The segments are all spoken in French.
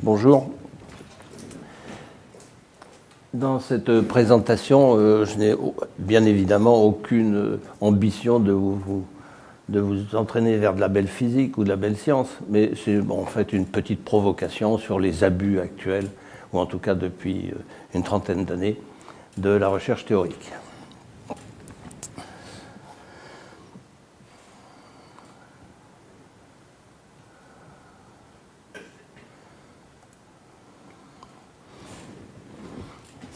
Bonjour. Dans cette présentation, je n'ai bien évidemment aucune ambition de vous entraîner vers de la belle physique ou de la belle science, mais c'est en fait une petite provocation sur les abus actuels, ou en tout cas depuis une trentaine d'années, de la recherche théorique.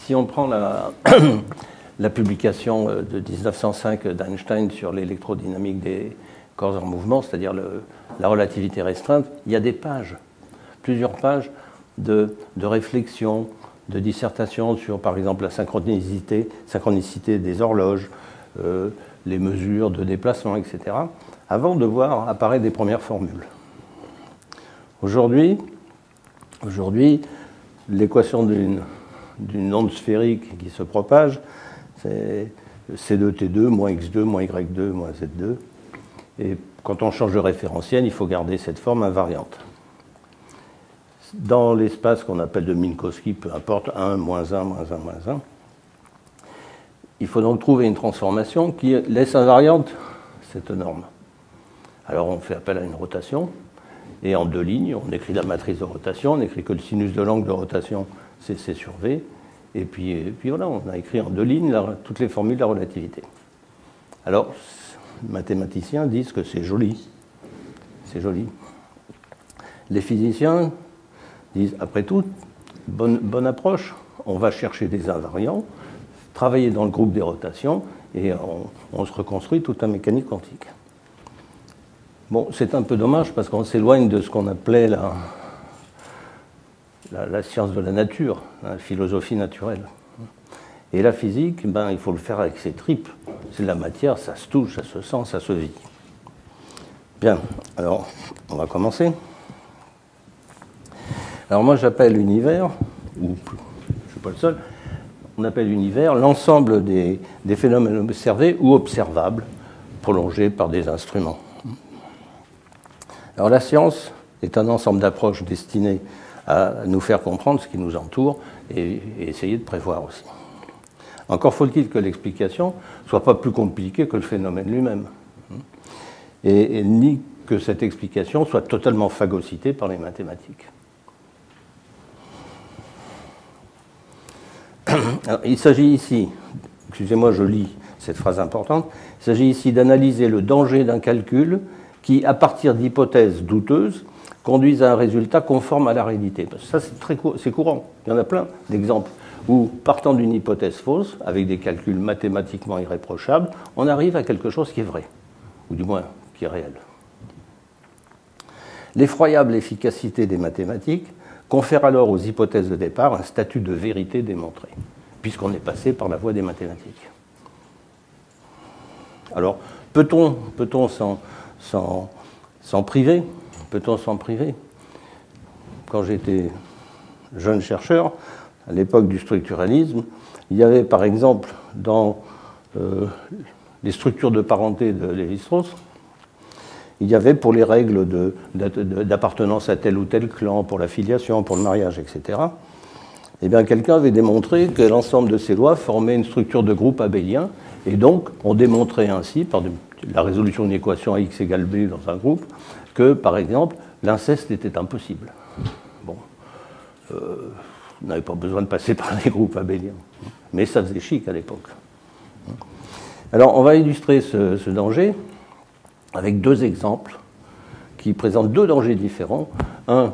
Si on prend la publication de 1905 d'Einstein sur l'électrodynamique des corps en mouvement, c'est-à-dire la relativité restreinte, il y a des pages, plusieurs pages de réflexion, de dissertation sur, par exemple, la synchronicité des horloges, les mesures de déplacement, etc., avant de voir apparaître des premières formules. Aujourd'hui, l'équation d'une onde sphérique qui se propage, c'est C2T2 moins X2 moins Y2 moins Z2. Et quand on change de référentiel, il faut garder cette forme invariante. Dans l'espace qu'on appelle de Minkowski, peu importe, 1, moins 1, moins 1, moins 1, il faut donc trouver une transformation qui laisse invariante cette norme. Alors on fait appel à une rotation, et en deux lignes, on écrit la matrice de rotation, on écrit que le sinus de l'angle de rotation, c'est C sur V, et puis voilà, on a écrit en deux lignes toutes les formules de la relativité. Alors, les mathématiciens disent que c'est joli. C'est joli. Les physiciens disent, après tout, bonne approche, on va chercher des invariants, travailler dans le groupe des rotations, et on se reconstruit toute la mécanique quantique. Bon, c'est un peu dommage parce qu'on s'éloigne de ce qu'on appelait la science de la nature, la philosophie naturelle. Et la physique, il faut le faire avec ses tripes. C'est de la matière, ça se touche, ça se sent, ça se vit. Bien, alors, on va commencer. Alors moi, j'appelle univers, ou je ne suis pas le seul, on appelle univers l'ensemble des phénomènes observés ou observables, prolongés par des instruments. Alors la science est un ensemble d'approches destinées à nous faire comprendre ce qui nous entoure et essayer de prévoir aussi. Encore faut-il que l'explication ne soit pas plus compliquée que le phénomène lui-même. Et ni que cette explication soit totalement phagocytée par les mathématiques. Alors, il s'agit ici, excusez-moi, je lis cette phrase importante, il s'agit ici d'analyser le danger d'un calcul qui, à partir d'hypothèses douteuses, conduisent à un résultat conforme à la réalité. Parce que ça, c'est courant. Il y en a plein d'exemples où, partant d'une hypothèse fausse, avec des calculs mathématiquement irréprochables, on arrive à quelque chose qui est vrai, ou du moins qui est réel. L'effroyable efficacité des mathématiques confère alors aux hypothèses de départ un statut de vérité démontrée, puisqu'on est passé par la voie des mathématiques. Alors, peut-on s'en priver? Peut-on s'en priver? Quand j'étais jeune chercheur, à l'époque du structuralisme, il y avait par exemple dans les structures de parenté de Lévi-Strauss, il y avait pour les règles d'appartenance à tel ou tel clan, pour la filiation, pour le mariage, etc. Eh bien, quelqu'un avait démontré que l'ensemble de ces lois formait une structure de groupe abélien, et donc on démontrait ainsi, par la résolution d'une équation à x égale b dans un groupe, que, par exemple, l'inceste était impossible. Bon, on n'avait pas besoin de passer par les groupes abéliens, mais ça faisait chic à l'époque. Alors, on va illustrer ce danger avec deux exemples qui présentent deux dangers différents. Un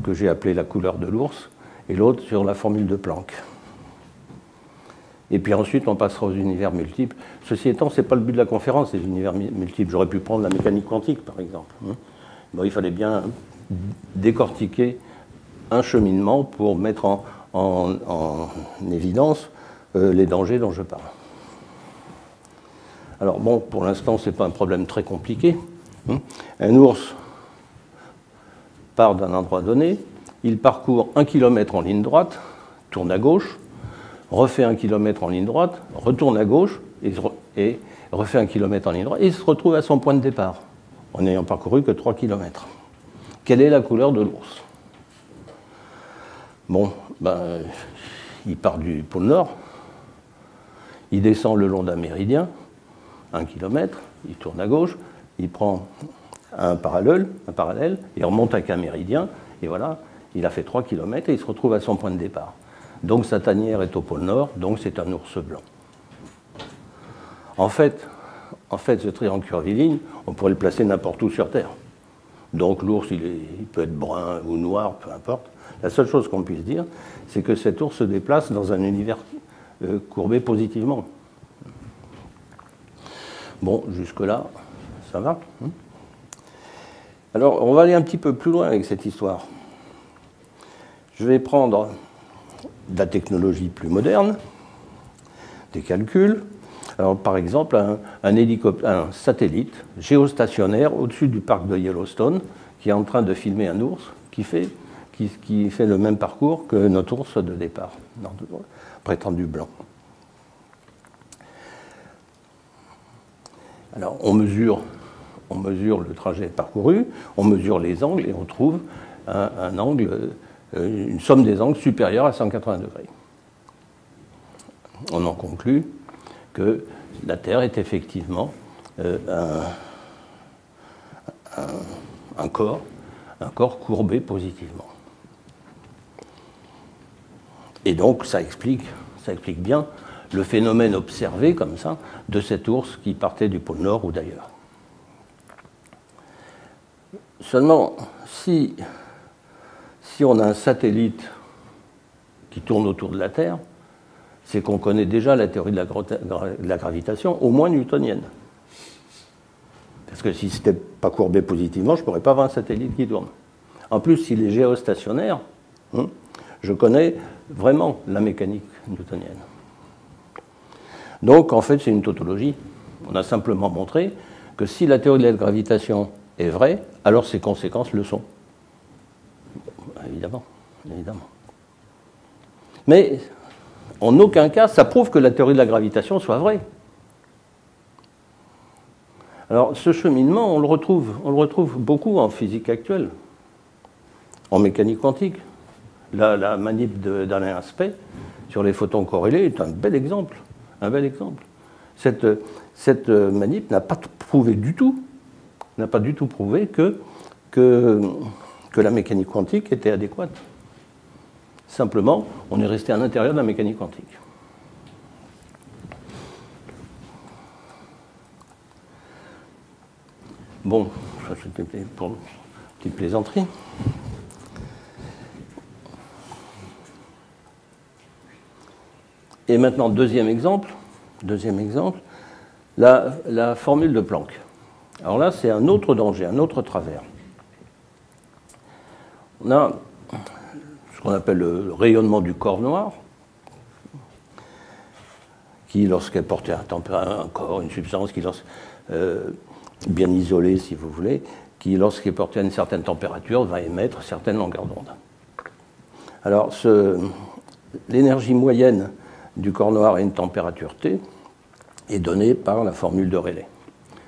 que j'ai appelé la couleur de l'ours, et l'autre sur la formule de Planck. Et puis ensuite, on passera aux univers multiples. Ceci étant, ce n'est pas le but de la conférence, les univers multiples. J'aurais pu prendre la mécanique quantique, par exemple. Bon, il fallait bien décortiquer un cheminement pour mettre en évidence les dangers dont je parle. Alors bon, pour l'instant, ce n'est pas un problème très compliqué. Un ours part d'un endroit donné, il parcourt 1 km en ligne droite, tourne à gauche, refait 1 km en ligne droite, retourne à gauche et refait 1 km en ligne droite, et il se retrouve à son point de départ, en n'ayant parcouru que 3 km. Quelle est la couleur de l'ours? Bon, ben, il part du pôle Nord, il descend le long d'un méridien, 1 km, il tourne à gauche, il prend un parallèle, il remonte avec un méridien, et voilà, il a fait 3 km et il se retrouve à son point de départ. Donc sa tanière est au pôle Nord, donc c'est un ours blanc. En fait, ce triangle curviligne, on pourrait le placer n'importe où sur Terre. Donc l'ours, il peut être brun ou noir, peu importe. La seule chose qu'on puisse dire, c'est que cet ours se déplace dans un univers courbé positivement. Bon, jusque-là, ça va. Alors, on va aller un petit peu plus loin avec cette histoire. Je vais prendre de la technologie plus moderne, des calculs. Alors, par exemple, un satellite géostationnaire au-dessus du parc de Yellowstone qui est en train de filmer un ours qui fait le même parcours que notre ours de départ, prétendu blanc. Alors, on mesure le trajet parcouru, on mesure les angles et on trouve un angle, une somme des angles supérieure à 180 degrés. On en conclut que la Terre est effectivement un corps courbé positivement. Et donc ça explique bien le phénomène observé comme ça de cet ours qui partait du pôle Nord ou d'ailleurs. Seulement, si on a un satellite qui tourne autour de la Terre, c'est qu'on connaît déjà la théorie de la gravitation, au moins newtonienne. Parce que si ce n'était pas courbé positivement, je ne pourrais pas avoir un satellite qui tourne. En plus, s'il est géostationnaire, je connais vraiment la mécanique newtonienne. Donc, en fait, c'est une tautologie. On a simplement montré que si la théorie de la gravitation est vraie, alors ses conséquences le sont. Évidemment. Mais en aucun cas, ça prouve que la théorie de la gravitation soit vraie. Alors, ce cheminement, on le retrouve beaucoup en physique actuelle, en mécanique quantique. La manip d'Alain Aspect sur les photons corrélés est un bel exemple. Cette manip n'a pas prouvé du tout que la mécanique quantique était adéquate. Simplement, on est resté à l'intérieur de la mécanique quantique. Bon, ça c'était pour une petite plaisanterie. Et maintenant, deuxième exemple, la formule de Planck. Alors là, c'est un autre danger, un autre travers. On a ce qu'on appelle le rayonnement du corps noir, qui, lorsqu'elle porte un corps, une substance qui, bien isolée si vous voulez, qui, lorsqu'elle est portée à une certaine température, va émettre certaines longueurs d'onde. Alors, l'énergie moyenne du corps noir à une température T est donnée par la formule de Rayleigh.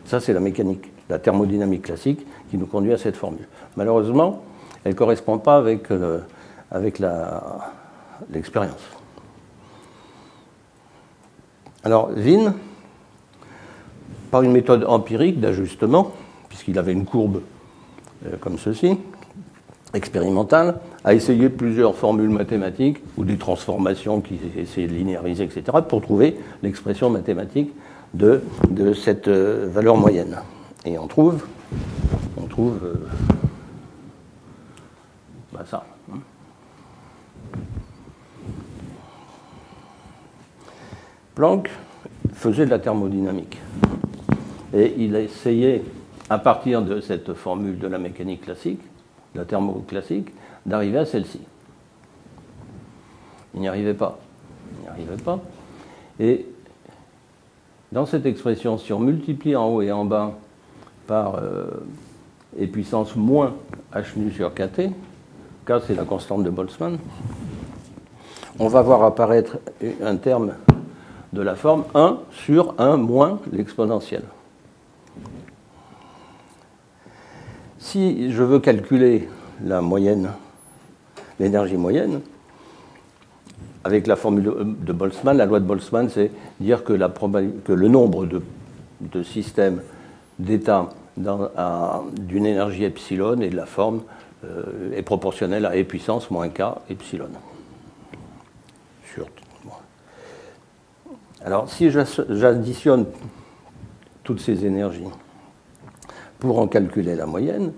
Ça, c'est la mécanique, la thermodynamique classique qui nous conduit à cette formule. Malheureusement, elle ne correspond pas avec l'expérience. Alors, Wien, par une méthode empirique d'ajustement, puisqu'il avait une courbe comme ceci, expérimentale, a essayé plusieurs formules mathématiques ou des transformations qui essayaient de linéariser, etc., pour trouver l'expression mathématique de cette valeur moyenne. Et on trouve ça. Planck faisait de la thermodynamique. Et il a essayé, à partir de cette formule de la mécanique classique, de la thermoclassique, d'arriver à celle-ci. Il n'y arrivait pas. Et dans cette expression, si on multiplie en haut et en bas par e puissance moins h nu sur kt, k c'est la constante de Boltzmann, on va voir apparaître un terme de la forme 1 sur 1 moins l'exponentielle. Si je veux calculer la moyenne, l'énergie moyenne, avec la formule de Boltzmann, la loi de Boltzmann, c'est dire que, que le nombre de systèmes d'états d'une énergie epsilon et de la forme est proportionnel à E puissance moins K epsilon. Alors, si j'additionne toutes ces énergies pour en calculer la moyenne,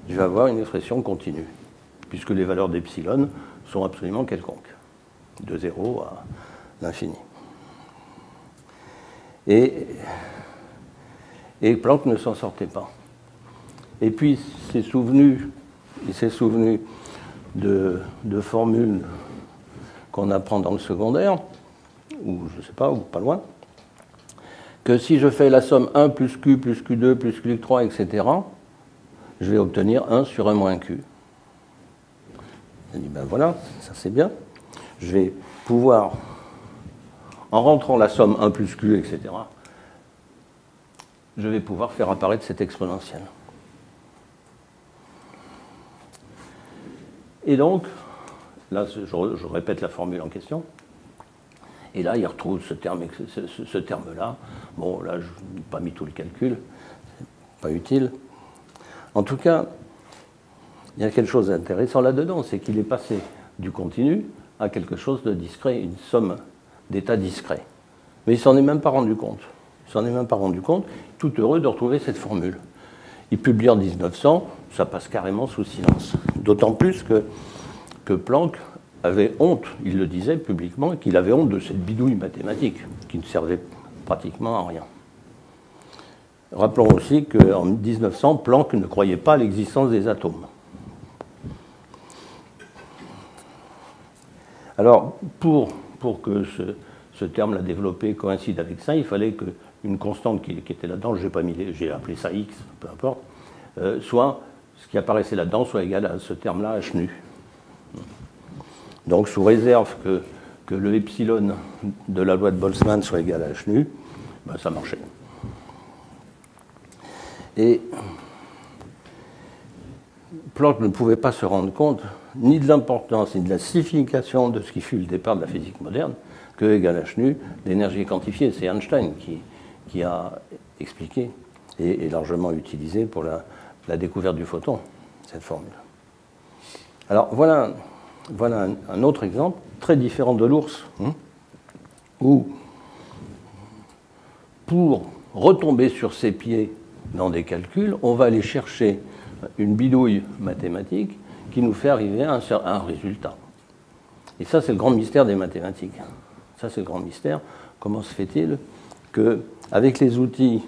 je vais avoir une expression continue, puisque les valeurs d'epsilon sont absolument quelconques, de 0 à l'infini. Et Planck ne s'en sortait pas. Et puis, il s'est souvenu de formules qu'on apprend dans le secondaire, ou je ne sais pas, ou pas loin, que si je fais la somme 1 plus Q plus Q2 plus Q3, etc., je vais obtenir 1 sur 1 moins Q. Je dis, ben voilà, ça c'est bien. Je vais pouvoir, en rentrant la somme 1 plus Q, etc., je vais pouvoir faire apparaître cette exponentielle. Et donc, là, je répète la formule en question. Et là, il retrouve ce terme-là. Bon, là, je n'ai pas mis tout le calcul. C'est pas utile. En tout cas, il y a quelque chose d'intéressant là-dedans, c'est qu'il est passé du continu à quelque chose de discret, une somme d'états discrets. Mais il ne s'en est même pas rendu compte. Il ne s'en est même pas rendu compte, tout heureux de retrouver cette formule. Il publie en 1900, ça passe carrément sous silence. D'autant plus que Planck avait honte, il le disait publiquement, qu'il avait honte de cette bidouille mathématique, qui ne servait pratiquement à rien. Rappelons aussi qu'en 1900, Planck ne croyait pas à l'existence des atomes. Alors, pour que ce terme-là développé coïncide avec ça, il fallait qu'une constante qui était là-dedans, j'ai appelé ça x, peu importe, soit, ce qui apparaissait là-dedans, soit égal à ce terme-là, h nu. Donc, sous réserve que le epsilon de la loi de Boltzmann soit égal à h nu, ben, ça marchait. Et Planck ne pouvait pas se rendre compte ni de l'importance ni de la signification de ce qui fut le départ de la physique moderne, que égal h nu, l'énergie quantifiée. C'est Einstein qui a expliqué et largement utilisé pour la découverte du photon, cette formule. Alors voilà un autre exemple, très différent de l'ours, où, pour retomber sur ses pieds dans des calculs, on va aller chercher une bidouille mathématique qui nous fait arriver à un résultat. Et ça, c'est le grand mystère des mathématiques. Ça, c'est le grand mystère. Comment se fait-il qu'avec les outils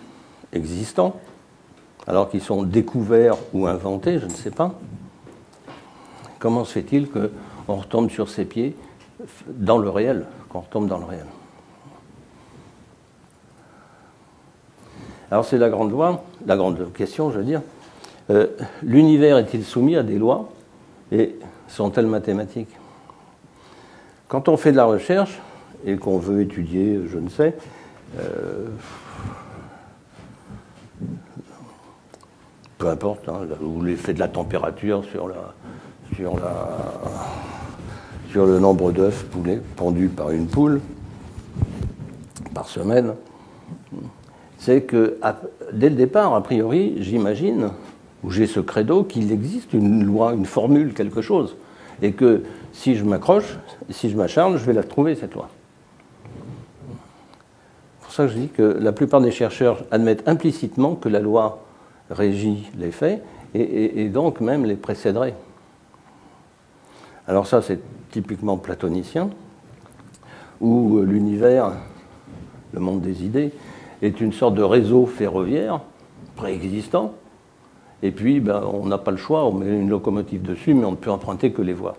existants, alors qu'ils sont découverts ou inventés, je ne sais pas, comment se fait-il qu'on retombe sur ses pieds dans le réel, qu'on retombe dans le réel? Alors c'est la grande question, je veux dire. L'univers est-il soumis à des lois et sont-elles mathématiques? Quand on fait de la recherche et qu'on veut étudier, je ne sais, peu importe, ou l'effet de la température sur le nombre d'œufs pondus par une poule par semaine, c'est que dès le départ, a priori, j'imagine, ou j'ai ce credo, qu'il existe une loi, une formule, quelque chose, et que si je m'accroche, si je m'acharne, je vais la trouver, cette loi. C'est pour ça que je dis que la plupart des chercheurs admettent implicitement que la loi régit les faits, et donc même les précéderait. Alors ça, c'est typiquement platonicien, où l'univers, le monde des idées, est une sorte de réseau ferroviaire préexistant, et puis on n'a pas le choix, on met une locomotive dessus, mais on ne peut emprunter que les voies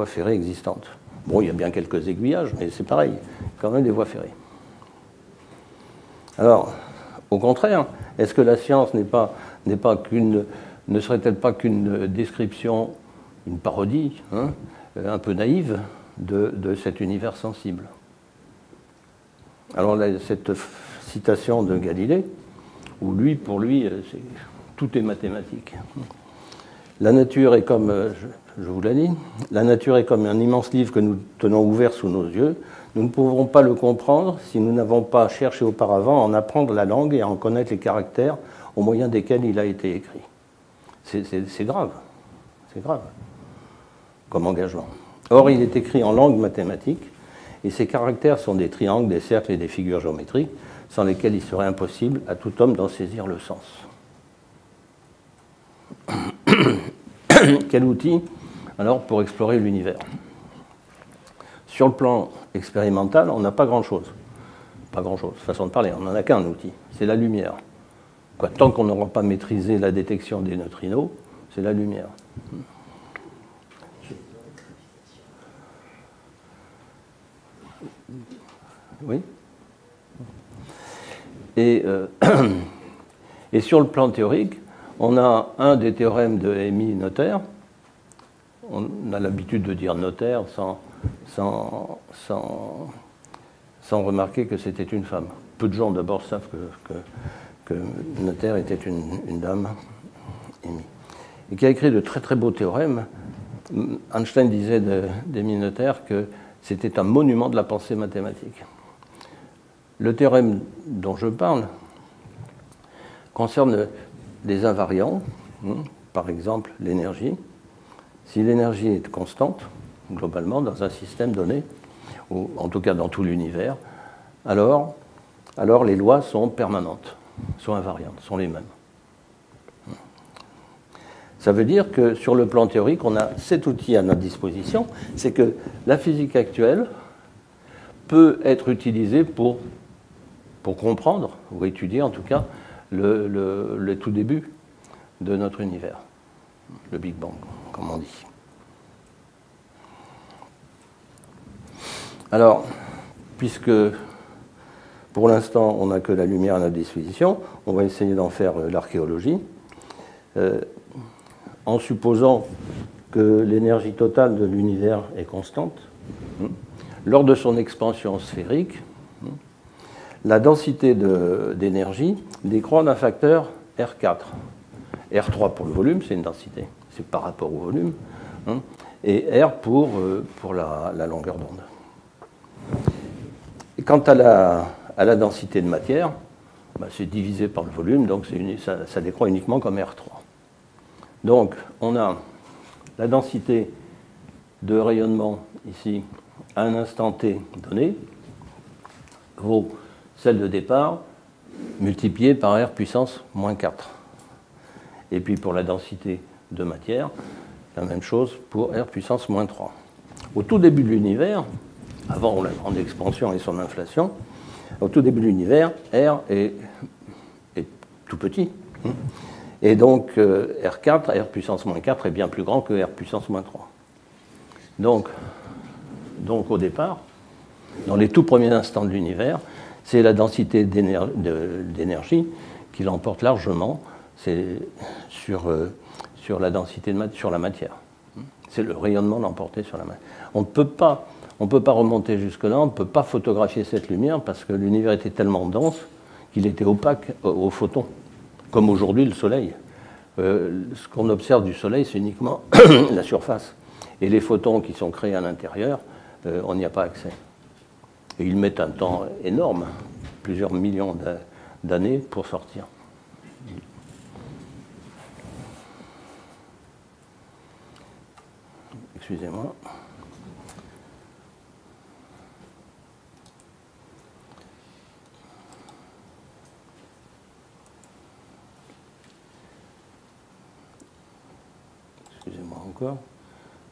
ferrées existantes. Bon, il y a bien quelques aiguillages, mais c'est pareil, quand même des voies ferrées. Alors, au contraire, est-ce que la science ne serait-elle pas qu'une description, une parodie, un peu naïve de cet univers sensible? Alors cette citation de Galilée, où pour lui, tout est mathématique. La nature est comme, je vous l'ai dit, la nature est comme un immense livre que nous tenons ouvert sous nos yeux. Nous ne pourrons pas le comprendre si nous n'avons pas cherché auparavant à en apprendre la langue et à en connaître les caractères au moyen desquels il a été écrit. C'est grave, c'est grave comme engagement. Or, il est écrit en langue mathématique, et ces caractères sont des triangles, des cercles et des figures géométriques, sans lesquels il serait impossible à tout homme d'en saisir le sens. Quel outil, alors, pour explorer l'univers? Sur le plan expérimental, on n'a pas grand-chose. Pas grand-chose, façon de parler, on n'en a qu'un outil, c'est la lumière. Quoi, tant qu'on n'aura pas maîtrisé la détection des neutrinos, c'est la lumière. Oui. Et sur le plan théorique, on a un des théorèmes de Hémy-Noether. On a l'habitude de dire Noether sans remarquer que c'était une femme. Peu de gens d'abord savent que Noether était une dame, Hémy, et qui a écrit de très très beaux théorèmes. Einstein disait d'Hémy-Noether que c'était un monument de la pensée mathématique. Le théorème dont je parle concerne des invariants, par exemple l'énergie. Si l'énergie est constante, globalement, dans un système donné, ou en tout cas dans tout l'univers, alors les lois sont permanentes, sont invariantes, sont les mêmes. Ça veut dire que sur le plan théorique, on a cet outil à notre disposition, c'est que la physique actuelle peut être utilisée pour comprendre, ou étudier en tout cas, le tout début de notre univers, le Big Bang, comme on dit. Alors, puisque pour l'instant on n'a que la lumière à notre disposition, on va essayer d'en faire l'archéologie, en supposant que l'énergie totale de l'univers est constante. Lors de son expansion sphérique, la densité d'énergie décroît d'un facteur R4. R3 pour le volume, c'est une densité, c'est par rapport au volume, et R pour la longueur d'onde. Et quant à la densité de matière, c'est divisé par le volume, donc ça décroît uniquement comme R3. Donc on a la densité de rayonnement ici à un instant t donné, vaut celle de départ multipliée par R puissance moins 4. Et puis pour la densité de matière, la même chose pour R puissance moins 3. Au tout début de l'univers, avant la grande expansion et son inflation, au tout début de l'univers, R est tout petit. Et donc R4, R puissance moins 4 est bien plus grand que R puissance moins 3. Donc au départ, dans les tout premiers instants de l'univers, c'est la densité d'énergie qui l'emporte largement sur la densité sur la matière. C'est le rayonnement l'emporter sur la matière. On ne peut pas remonter jusque-là, on ne peut pas photographier cette lumière parce que l'univers était tellement dense qu'il était opaque aux photons, comme aujourd'hui le Soleil. Ce qu'on observe du Soleil, c'est uniquement la surface. Et les photons qui sont créés à l'intérieur, on n'y a pas accès. Et ils mettent un temps énorme, plusieurs millions d'années pour sortir. Excusez-moi. Excusez-moi encore.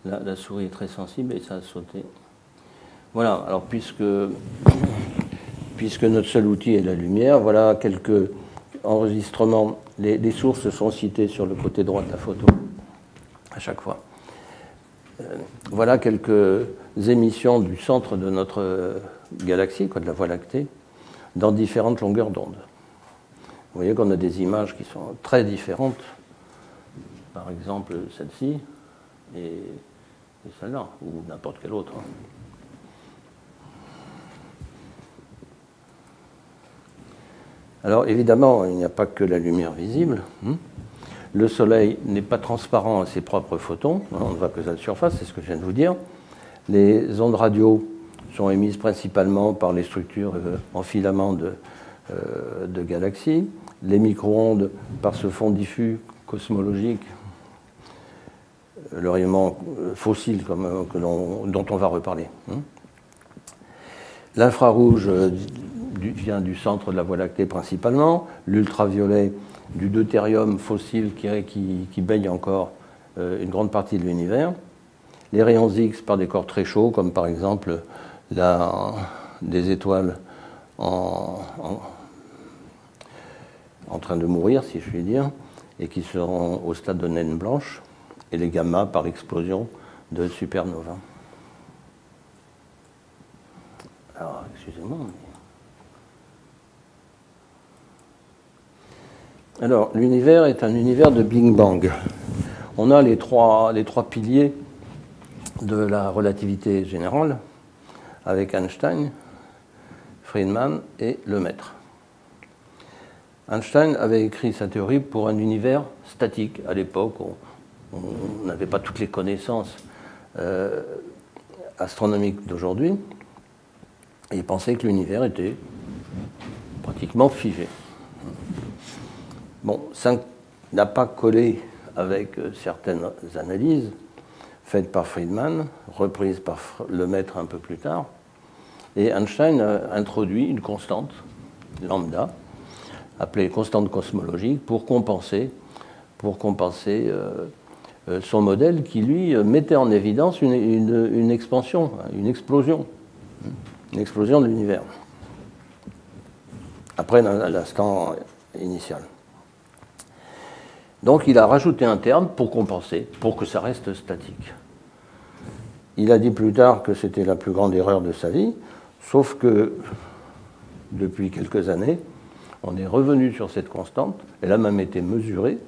Là, la souris est très sensible et ça a sauté. Voilà, alors puisque notre seul outil est la lumière, voilà quelques enregistrements. Les sources sont citées sur le côté droit de la photo, à chaque fois. Voilà quelques émissions du centre de notre galaxie, de la Voie lactée, dans différentes longueurs d'onde. Vous voyez qu'on a des images qui sont très différentes, par exemple celle-ci et celle-là, ou n'importe quelle autre. Alors évidemment, il n'y a pas que la lumière visible. Le Soleil n'est pas transparent à ses propres photons, on ne voit que sa surface, c'est ce que je viens de vous dire. Les ondes radio sont émises principalement par les structures en filaments de galaxies, les micro-ondes par ce fond diffus cosmologique, le rayonnement fossile dont on va reparler. L'infrarouge vient du centre de la Voie lactée principalement, l'ultraviolet du deutérium fossile qui baigne encore une grande partie de l'univers, les rayons X par des corps très chauds, comme par exemple des étoiles en train de mourir, si je puis dire, et qui seront au stade de naine blanche, et les gamma par explosion de supernovas. Alors, excusez-moi. Alors, l'univers est un univers de Big Bang. On a les trois piliers de la relativité générale, avec Einstein, Friedman et Lemaître. Einstein avait écrit sa théorie pour un univers statique. À l'époque, on n'avait pas toutes les connaissances astronomiques d'aujourd'hui. Et il pensait que l'univers était pratiquement figé. Bon, ça n'a pas collé avec certaines analyses faites par Friedman, reprises par Lemaître un peu plus tard. Et Einstein a introduit une constante, lambda, appelée constante cosmologique, pour compenser son modèle qui, lui, mettait en évidence une expansion, une explosion de l'univers, après l'instant initial. Donc il a rajouté un terme pour compenser, pour que ça reste statique. Il a dit plus tard que c'était la plus grande erreur de sa vie, sauf que depuis quelques années, on est revenu sur cette constante, elle a même été mesurée,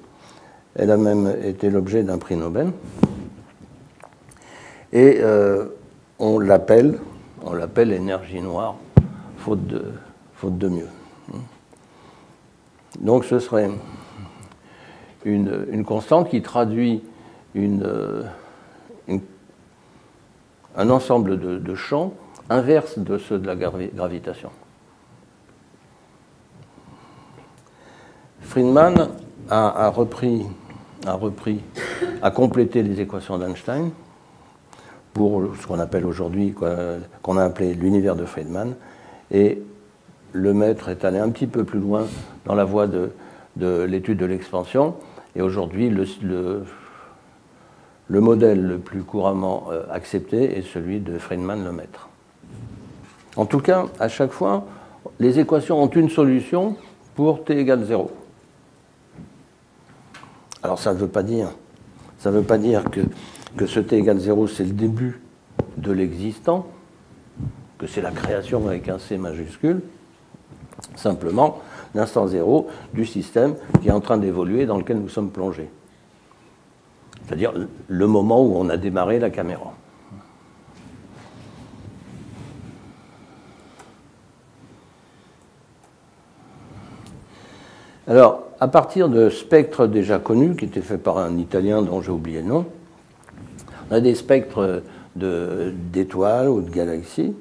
elle a même été l'objet d'un prix Nobel, et on l'appelle énergie noire, faute de mieux. Donc ce serait une constante qui traduit un ensemble de champs inverses de ceux de la gravitation. Friedman a complété les équations d'Einstein pour ce qu'on appelle aujourd'hui, qu'on a appelé l'univers de Friedman, et Lemaître est allé un petit peu plus loin dans la voie de l'étude de l'expansion, et aujourd'hui le modèle le plus couramment accepté est celui de Friedman-Lemaître. En tout cas, à chaque fois, les équations ont une solution pour t égale 0. Alors ça ne veut pas dire que ce t égale 0, c'est le début de l'existant, que c'est la création avec un C majuscule, simplement l'instant 0 du système qui est en train d'évoluer dans lequel nous sommes plongés. C'est-à-dire le moment où on a démarré la caméra. Alors, à partir de spectres déjà connus, qui étaient faits par un Italien dont j'ai oublié le nom, on a des spectres d'étoiles ou de galaxies,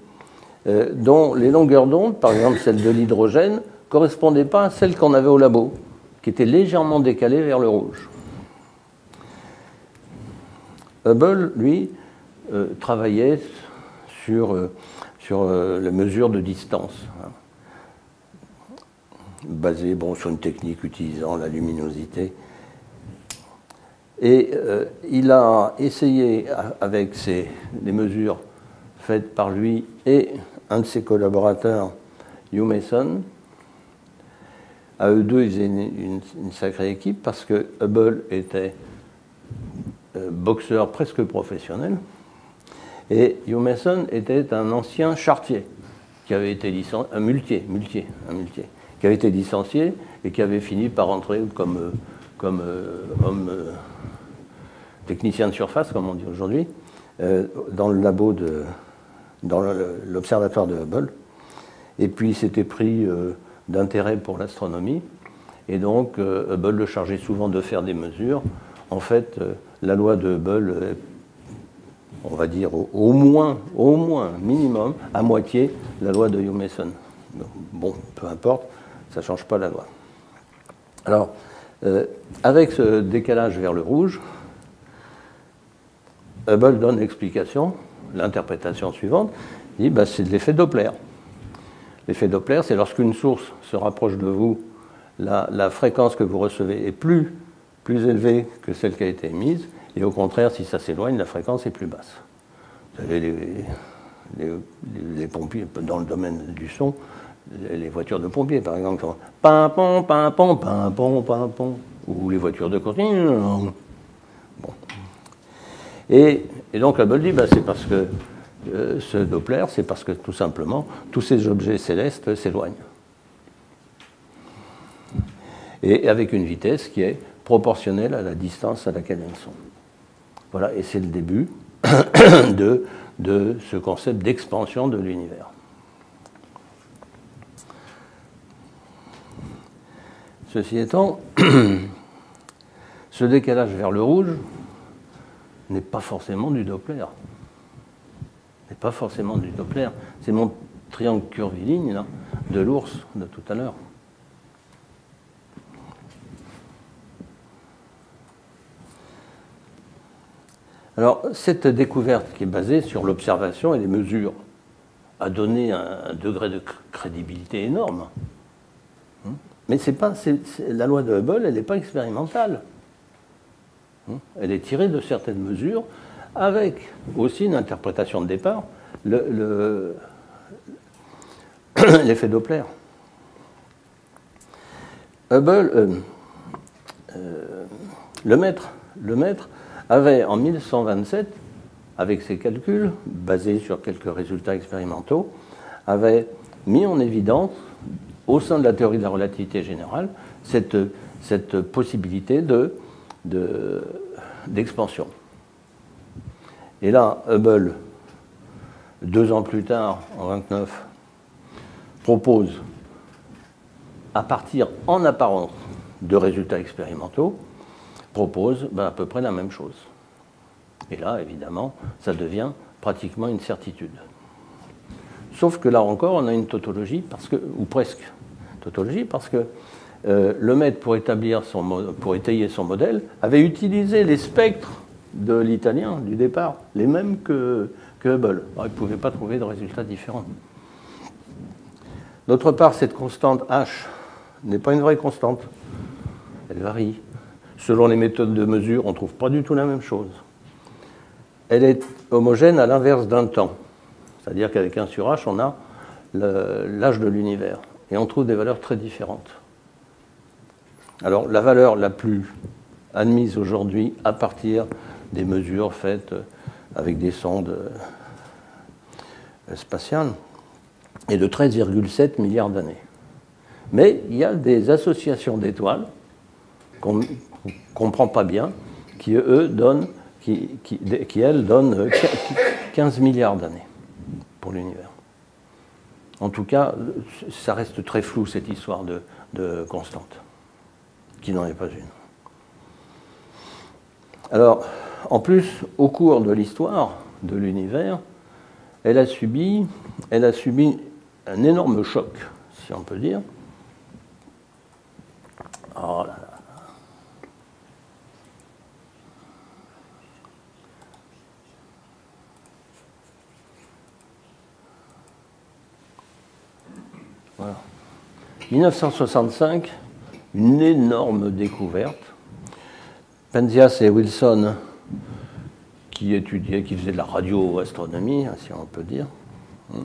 dont les longueurs d'onde, par exemple celle de l'hydrogène, ne correspondaient pas à celles qu'on avait au labo, qui étaient légèrement décalées vers le rouge. Hubble, lui, travaillait sur les mesures de distance, basé sur une technique utilisant la luminosité. Et il a essayé, avec les mesures faites par lui et un de ses collaborateurs, Hugh Mason, à eux deux, ils faisaient une sacrée équipe parce que Hubble était boxeur presque professionnel et Hugh Mason était un ancien charretier qui avait été licencié, un muletier, qui avait été licencié et qui avait fini par entrer comme homme technicien de surface, comme on dit aujourd'hui, dans le labo dans l'observatoire de Hubble. Et puis il s'était pris d'intérêt pour l'astronomie Et donc, Hubble le chargeait souvent de faire des mesures. En fait, la loi de Hubble, on va dire au moins, minimum, à moitié, la loi de Hugh-Mason. Bon, peu importe, ça ne change pas la loi. Alors, avec ce décalage vers le rouge, Hubble donne l'explication, l'interprétation suivante, il dit c'est de l'effet Doppler. L'effet Doppler, c'est lorsqu'une source se rapproche de vous, la fréquence que vous recevez est plus élevée que celle qui a été émise, et au contraire, si ça s'éloigne, la fréquence est plus basse. Vous savez, les pompiers, dans le domaine du son, les voitures de pompiers, par exemple, sont pam-pom, pam-pom, pam-pom, pam-pom, ou les voitures de course. Bon. Et donc Hubble dit, c'est parce que ce Doppler, c'est parce que tout simplement, tous ces objets célestes s'éloignent. Et avec une vitesse qui est proportionnelle à la distance à laquelle elles sont. Voilà, et c'est le début de ce concept d'expansion de l'univers. Ceci étant, ce décalage vers le rouge n'est pas forcément du Doppler. N'est pas forcément du Doppler. C'est mon triangle curviligne là, de l'ours de tout à l'heure. Alors, cette découverte qui est basée sur l'observation et les mesures a donné un degré de crédibilité énorme. Mais la loi de Hubble, elle n'est pas expérimentale. Elle est tirée de certaines mesures, avec aussi une interprétation de départ, l'effet Doppler. Hubble, le maître avait en 1127, avec ses calculs, basés sur quelques résultats expérimentaux, avait mis en évidence, au sein de la théorie de la relativité générale, cette possibilité d'expansion. Et là, Hubble, 2 ans plus tard, en 1929, propose, à partir en apparence de résultats expérimentaux, propose à peu près la même chose. Et là, évidemment, ça devient pratiquement une certitude. Sauf que là encore, on a une tautologie, ou presque tautologie, parce que le maître, pour étayer son modèle, avait utilisé les spectres de l'italien du départ, les mêmes que Hubble. Alors, il ne pouvait pas trouver de résultats différents. D'autre part, cette constante H n'est pas une vraie constante. Elle varie. Selon les méthodes de mesure, on ne trouve pas du tout la même chose. Elle est homogène à l'inverse d'un temps. C'est-à-dire qu'avec 1 sur H, on a l'âge de l'univers. Et on trouve des valeurs très différentes. Alors, la valeur la plus admise aujourd'hui, à partir des mesures faites avec des sondes spatiales, est de 13,7 milliards d'années. Mais il y a des associations d'étoiles qu'on ne comprend pas bien, qui elles donnent 15 milliards d'années pour l'univers. En tout cas, ça reste très flou, cette histoire de constante, qui n'en est pas une. Alors, en plus, au cours de l'histoire de l'univers, elle a subi un énorme choc, si on peut dire. Oh là là. Voilà. 1965, une énorme découverte. Penzias et Wilson, qui faisaient de la radioastronomie, si on peut dire,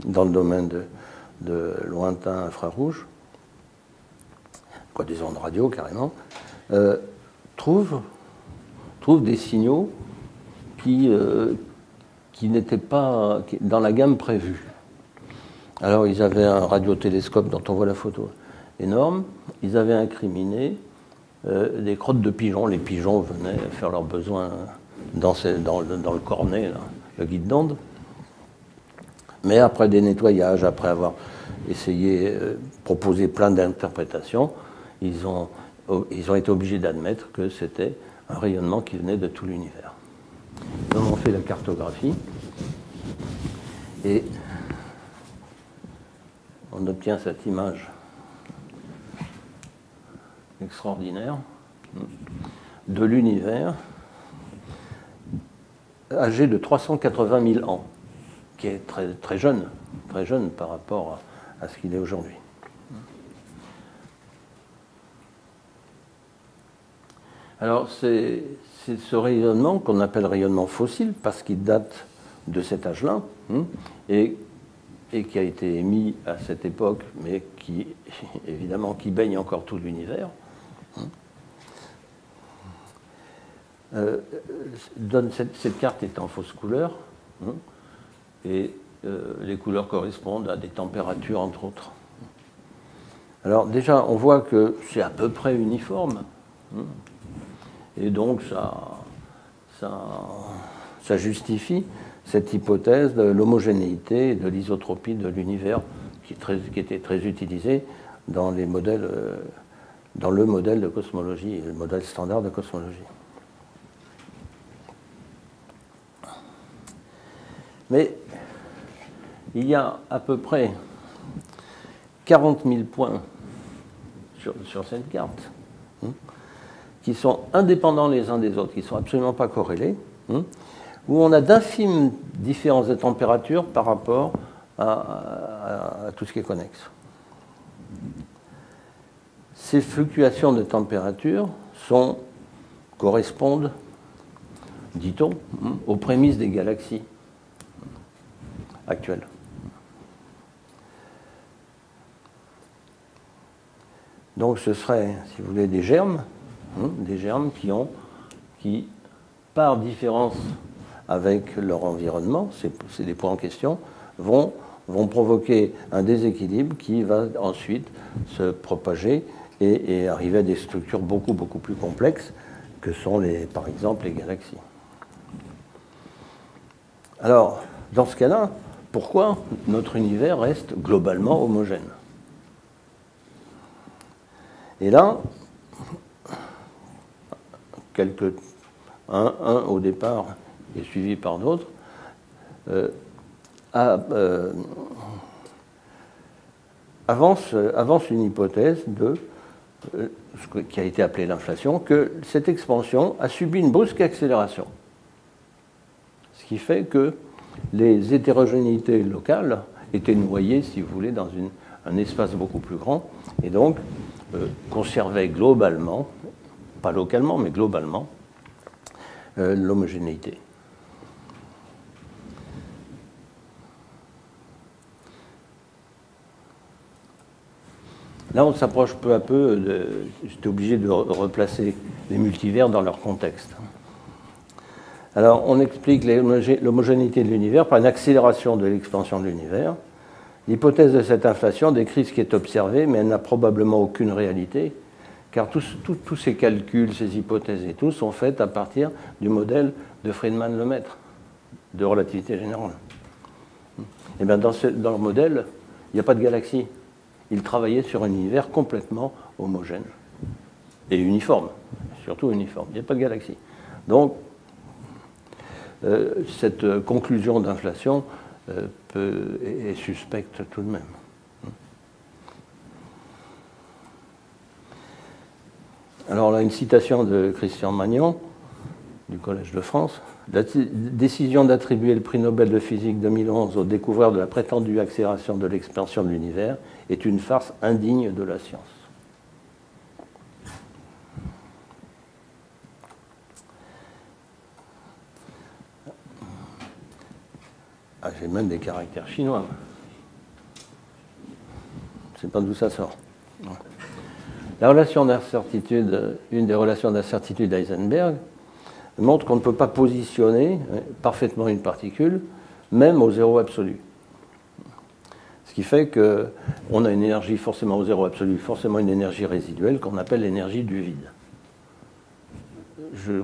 dans le domaine de lointain infrarouge, quoi, des ondes radio carrément, trouvent des signaux qui n'étaient pas dans la gamme prévue. Alors, ils avaient un radiotélescope dont on voit la photo énorme. Ils avaient incriminé des crottes de pigeons. Les pigeons venaient faire leurs besoins dans le cornet, là, le guide d'onde. Mais après des nettoyages, après avoir essayé, proposé plein d'interprétations, ils ont ils ont été obligés d'admettre que c'était un rayonnement qui venait de tout l'univers. Donc on fait la cartographie et on obtient cette image extraordinaire de l'univers âgé de 380 000 ans, qui est très jeune par rapport à ce qu'il est aujourd'hui. Alors c'est ce rayonnement qu'on appelle rayonnement fossile parce qu'il date de cet âge-là et qui a été émis à cette époque, mais qui évidemment qui baigne encore tout l'univers. Cette carte est en fausse couleur et les couleurs correspondent à des températures entre autres. Alors déjà on voit que c'est à peu près uniforme et donc ça justifie cette hypothèse de l'homogénéité et de l'isotropie de l'univers qui était très utilisée dans les modèles, dans le modèle de cosmologie, le modèle standard de cosmologie. Mais il y a à peu près 40 000 points sur cette carte qui sont indépendants les uns des autres, qui ne sont absolument pas corrélés, où on a d'infimes différences de température par rapport à tout ce qui est connexe. Ces fluctuations de température correspondent, dit-on, aux prémices des galaxies actuelles. Donc ce serait, si vous voulez, des germes qui, par différence avec leur environnement, c'est les points en question, vont provoquer un déséquilibre qui va ensuite se propager et arriver à des structures beaucoup plus complexes que sont, par exemple, les galaxies. Alors, dans ce cas-là, pourquoi notre univers reste globalement homogène? Et là, un au départ et suivi par d'autres, avance une hypothèse de ce qui a été appelé l'inflation, que cette expansion a subi une brusque accélération. Ce qui fait que les hétérogénéités locales étaient noyées, si vous voulez, dans un espace beaucoup plus grand, et donc conservaient globalement, pas localement, mais globalement, l'homogénéité. Là, on s'approche peu à peu, j'étais obligé de replacer les multivers dans leur contexte. Alors, on explique l'homogénéité de l'univers par une accélération de l'expansion de l'univers. L'hypothèse de cette inflation décrit ce qui est observé, mais elle n'a probablement aucune réalité, car tous ces calculs, ces hypothèses et tout, sont faits à partir du modèle de Friedmann-Lemaître, de relativité générale. Et bien, dans le modèle, il n'y a pas de galaxie. Il travaillait sur un univers complètement homogène et uniforme, surtout uniforme. Il n'y a pas de galaxie. Donc, cette conclusion d'inflation est suspecte tout de même. Alors là, une citation de Christian Magnon, du Collège de France. La décision d'attribuer le prix Nobel de physique 2011 au découvreur de la prétendue accélération de l'expansion de l'univers est une farce indigne de la science. Ah, j'ai même des caractères chinois. Je ne sais pas d'où ça sort. La relation d'incertitude, une des relations d'incertitude d'Heisenberg, montre qu'on ne peut pas positionner parfaitement une particule, même au zéro absolu. Ce qui fait qu'on a une énergie forcément au zéro absolu, forcément une énergie résiduelle qu'on appelle l'énergie du vide. Je ne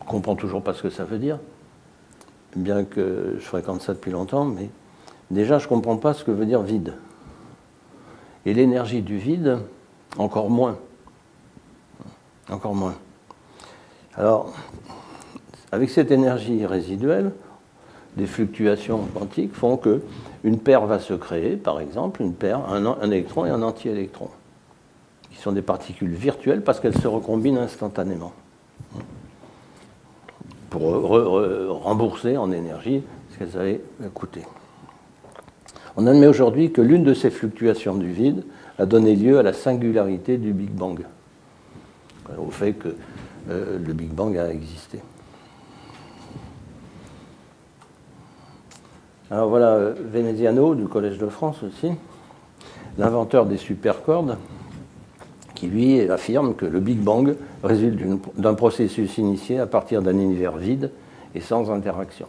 comprends toujours pas ce que ça veut dire, bien que je fréquente ça depuis longtemps, mais déjà je ne comprends pas ce que veut dire vide. Et l'énergie du vide, encore moins. Encore moins. Alors, avec cette énergie résiduelle, des fluctuations quantiques font qu'une paire va se créer, par exemple, une paire, un électron et un anti-électron, qui sont des particules virtuelles parce qu'elles se recombinent instantanément, pour rembourser en énergie ce qu'elles avaient coûté. On admet aujourd'hui que l'une de ces fluctuations du vide a donné lieu à la singularité du Big Bang, au fait que le Big Bang a existé. Alors voilà Veneziano du Collège de France aussi, l'inventeur des supercordes, qui lui affirme que le Big Bang résulte d'un processus initié à partir d'un univers vide et sans interaction.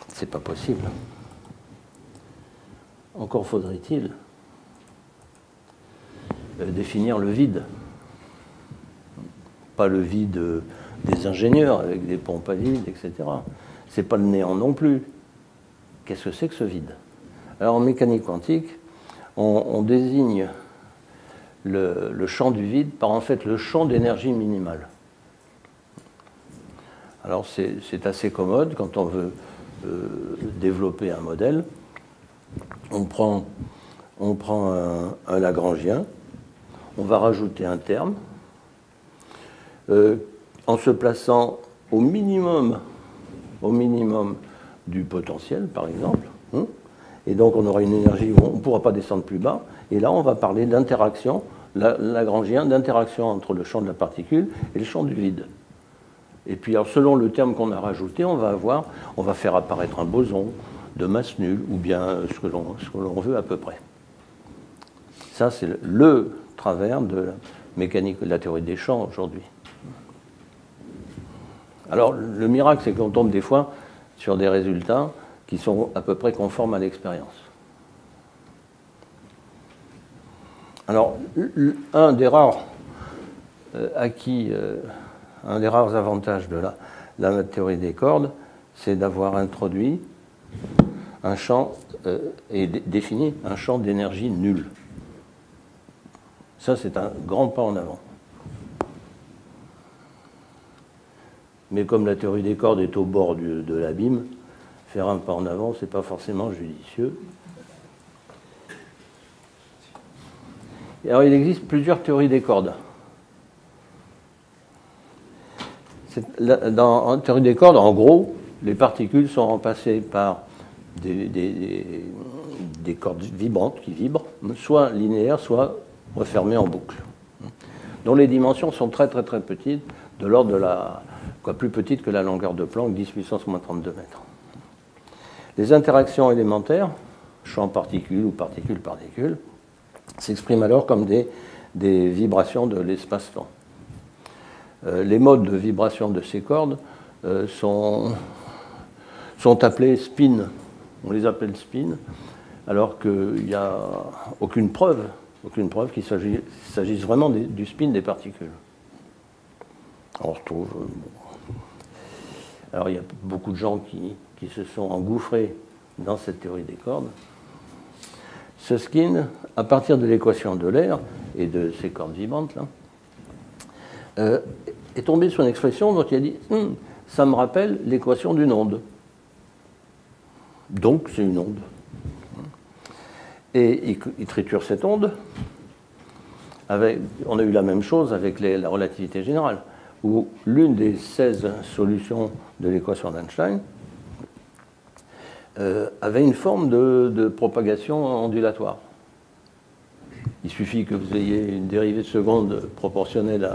C'est pas possible. Encore faudrait-il définir le vide. Pas le vide des ingénieurs avec des pompes à vide, etc. C'est pas le néant non plus. Qu'est-ce que c'est que ce vide? Alors en mécanique quantique, on désigne le champ du vide par en fait le champ d'énergie minimale. Alors c'est assez commode quand on veut développer un modèle. On prend un Lagrangien, on va rajouter un terme, en se plaçant au minimum du potentiel, par exemple. Et donc on aura une énergie où on ne pourra pas descendre plus bas. Et là, on va parler d'interaction, Lagrangien, d'interaction entre le champ de la particule et le champ du vide. Et puis, alors, selon le terme qu'on a rajouté, on va faire apparaître un boson de masse nulle, ou bien ce que l'on veut à peu près. Ça, c'est le travers de la mécanique, de la théorie des champs aujourd'hui. Alors, le miracle, c'est qu'on tombe des fois sur des résultats qui sont à peu près conformes à l'expérience. Alors, un des rares avantages de la théorie des cordes, c'est d'avoir introduit un champ et défini un champ d'énergie nul. Ça, c'est un grand pas en avant. Mais comme la théorie des cordes est au bord de l'abîme, faire un pas en avant, ce n'est pas forcément judicieux. Et alors, il existe plusieurs théories des cordes. En théorie des cordes, en gros, les particules sont remplacées par des cordes vibrantes qui vibrent, soit linéaires, soit refermées en boucle, dont les dimensions sont très très très petites, de l'ordre de plus petite que la longueur de Planck, 10 puissance moins 32 mètres. Les interactions élémentaires, champ particules ou particule-particule, s'expriment alors comme des vibrations de l'espace-temps. Les modes de vibration de ces cordes sont appelés spin. On les appelle spin, alors qu'il n'y a aucune preuve qu'il s'agisse vraiment du spin des particules. On retrouve. Alors il y a beaucoup de gens qui se sont engouffrés dans cette théorie des cordes. Susskind, à partir de l'équation d'Euler et de ces cordes vibrantes là, est tombé sur une expression dont il a dit ça me rappelle l'équation d'une onde. Donc c'est une onde. Et il triture cette onde. On a eu la même chose avec la relativité générale, où l'une des 16 solutions de l'équation d'Einstein avait une forme de propagation ondulatoire. Il suffit que vous ayez une dérivée de seconde proportionnelle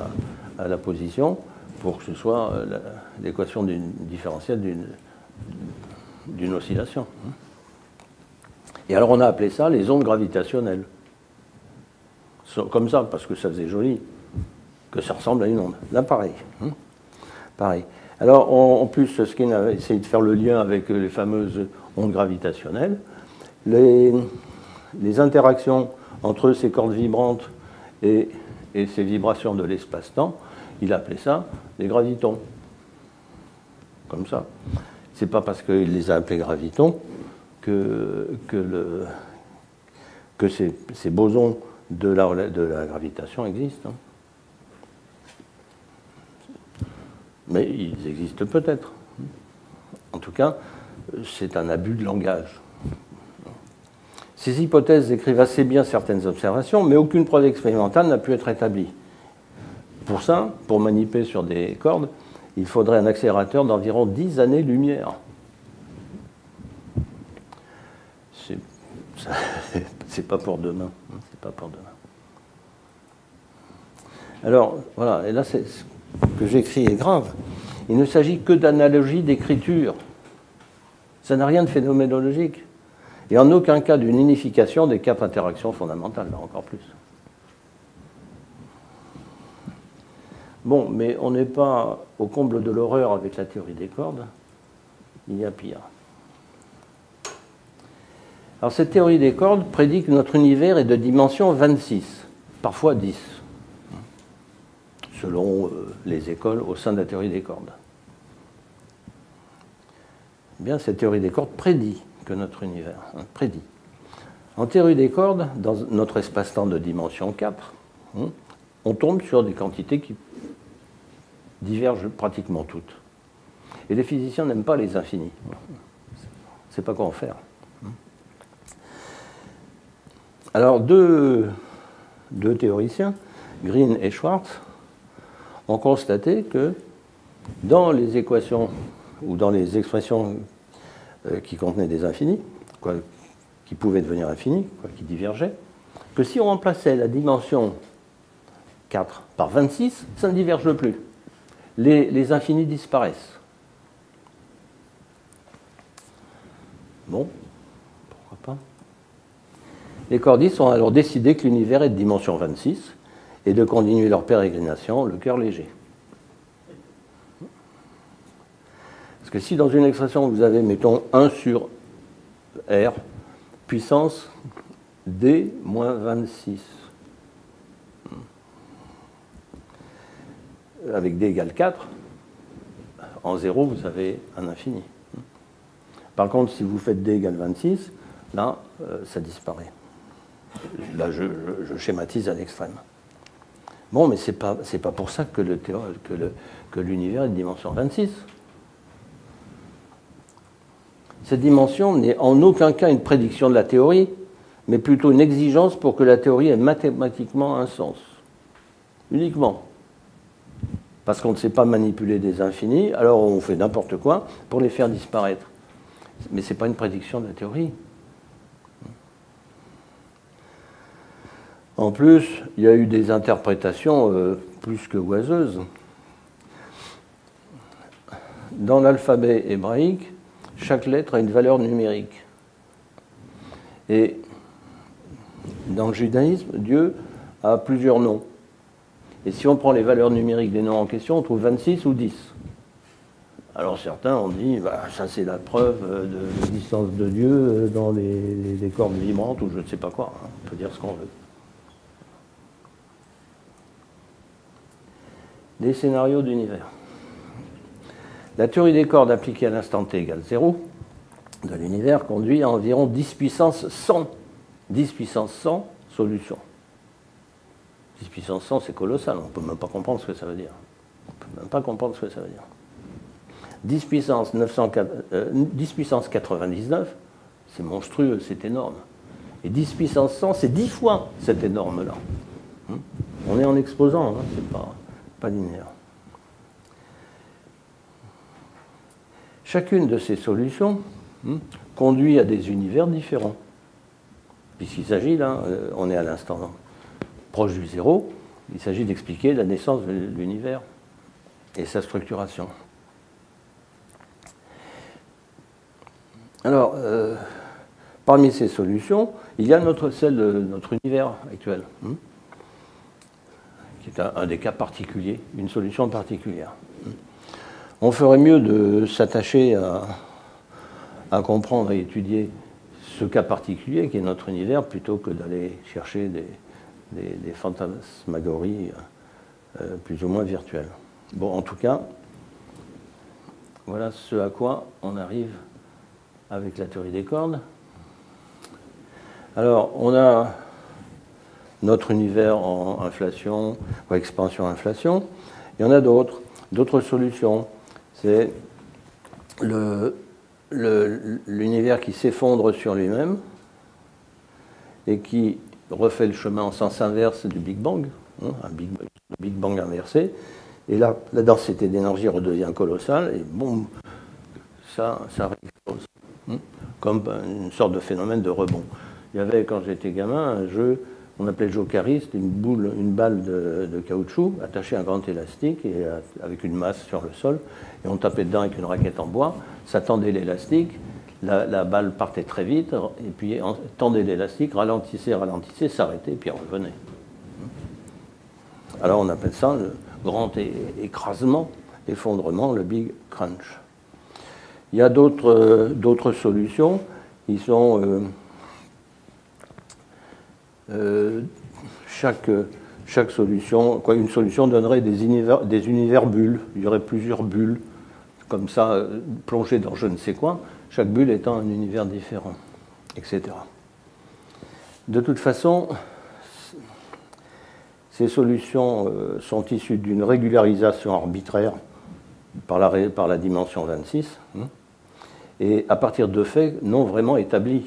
à la position pour que ce soit l'équation différentielle d'une oscillation. Et alors on a appelé ça les ondes gravitationnelles. Comme ça, parce que ça faisait joli, que ça ressemble à une onde. Là, pareil. Pareil. Alors, en plus, Susskind a essayé de faire le lien avec les fameuses ondes gravitationnelles. Les interactions entre ces cordes vibrantes et ces vibrations de l'espace-temps, il appelait ça les gravitons. Comme ça. C'est pas parce qu'il les a appelés gravitons que ces bosons de la gravitation existent. Mais ils existent peut-être. En tout cas, c'est un abus de langage. Ces hypothèses décrivent assez bien certaines observations, mais aucune preuve expérimentale n'a pu être établie. Pour ça, pour manipuler sur des cordes, il faudrait un accélérateur d'environ 10 années-lumière. C'est pas pour demain. C'est pas pour demain. Alors, voilà, et là, ce que j'écris est grave. Il ne s'agit que d'analogie d'écriture. Ça n'a rien de phénoménologique. Et en aucun cas d'une unification des quatre interactions fondamentales, là encore plus. Bon, mais on n'est pas au comble de l'horreur avec la théorie des cordes. Il y a pire. Alors, cette théorie des cordes prédit que notre univers est de dimension 26, parfois 10, selon les écoles au sein de la théorie des cordes. Eh bien, cette théorie des cordes prédit que notre univers, prédit. En théorie des cordes, dans notre espace-temps de dimension 4, on tombe sur des quantités qui divergent pratiquement toutes. Et les physiciens n'aiment pas les infinis. On ne sait pas quoi en faire. Alors, deux théoriciens, Green et Schwartz, ont constaté que dans les équations ou dans les expressions qui contenaient des infinis, qui pouvaient devenir infinis, qui divergeaient, que si on remplaçait la dimension 4 par 26, ça ne diverge plus. Les infinis disparaissent. Bon, pourquoi pas. Les cordistes ont alors décidé que l'univers est de dimension 26 et de continuer leur pérégrination, le cœur léger. Parce que si dans une expression vous avez, mettons, 1 sur R, puissance D moins 26, avec D égale 4, en 0, vous avez un infini. Par contre, si vous faites D égale 26, là, ça disparaît. Là, je schématise à l'extrême. Bon, mais ce n'est pas pour ça que l'univers est de dimension 26. Cette dimension n'est en aucun cas une prédiction de la théorie, mais plutôt une exigence pour que la théorie ait mathématiquement un sens. Uniquement. Parce qu'on ne sait pas manipuler des infinis, alors on fait n'importe quoi pour les faire disparaître. Mais ce n'est pas une prédiction de la théorie. En plus, il y a eu des interprétations plus que oiseuses. Dans l'alphabet hébraïque, chaque lettre a une valeur numérique. Et dans le judaïsme, Dieu a plusieurs noms. Et si on prend les valeurs numériques des noms en question, on trouve 26 ou 10. Alors certains ont dit, ça c'est la preuve de l'existence de Dieu dans les cordes vibrantes ou je ne sais pas quoi. On peut dire ce qu'on veut. Des scénarios d'univers. La théorie des cordes appliquée à l'instant t égale 0 de l'univers conduit à environ 10 puissance 100. 10 puissance 100 solutions. 10 puissance 100, c'est colossal, on ne peut même pas comprendre ce que ça veut dire. On ne peut même pas comprendre ce que ça veut dire. 10 puissance 99, c'est monstrueux, c'est énorme. Et 10 puissance 100, c'est 10 fois cet énorme-là. On est en exposant, c'est pas linéaire. Chacune de ces solutions conduit à des univers différents. Puisqu'il s'agit, là, on est à l'instant proche du zéro, il s'agit d'expliquer la naissance de l'univers et sa structuration. Alors, parmi ces solutions, il y a celle de notre univers actuel, qui est un des cas particuliers, une solution particulière. On ferait mieux de s'attacher à comprendre et étudier ce cas particulier qui est notre univers plutôt que d'aller chercher des fantasmagories plus ou moins virtuelles. Bon, en tout cas, voilà ce à quoi on arrive avec la théorie des cordes. Alors, on a notre univers en inflation ou expansion-inflation. Il y en a d'autres solutions. C'est l'univers qui s'effondre sur lui-même et qui refait le chemin en sens inverse du Big Bang, le Big Bang inversé. Et là, la densité d'énergie redevient colossale et boum, ça explose. Comme une sorte de phénomène de rebond. Il y avait, quand j'étais gamin, un jeu, on appelait Jokari, c'était une balle de caoutchouc attachée à un grand élastique et avec une masse sur le sol, et on tapait dedans avec une raquette en bois, ça tendait l'élastique, la balle partait très vite, et puis tendait l'élastique, ralentissait, s'arrêtait, et puis revenait. Alors on appelle ça le grand écrasement, effondrement, le Big Crunch. Il y a d'autres solutions qui sont chaque solution, une solution donnerait des univers bulles. Il y aurait plusieurs bulles, comme ça, plongées dans je ne sais quoi, chaque bulle étant un univers différent, etc. De toute façon, ces solutions sont issues d'une régularisation arbitraire par la dimension 26, et à partir de faits non vraiment établis.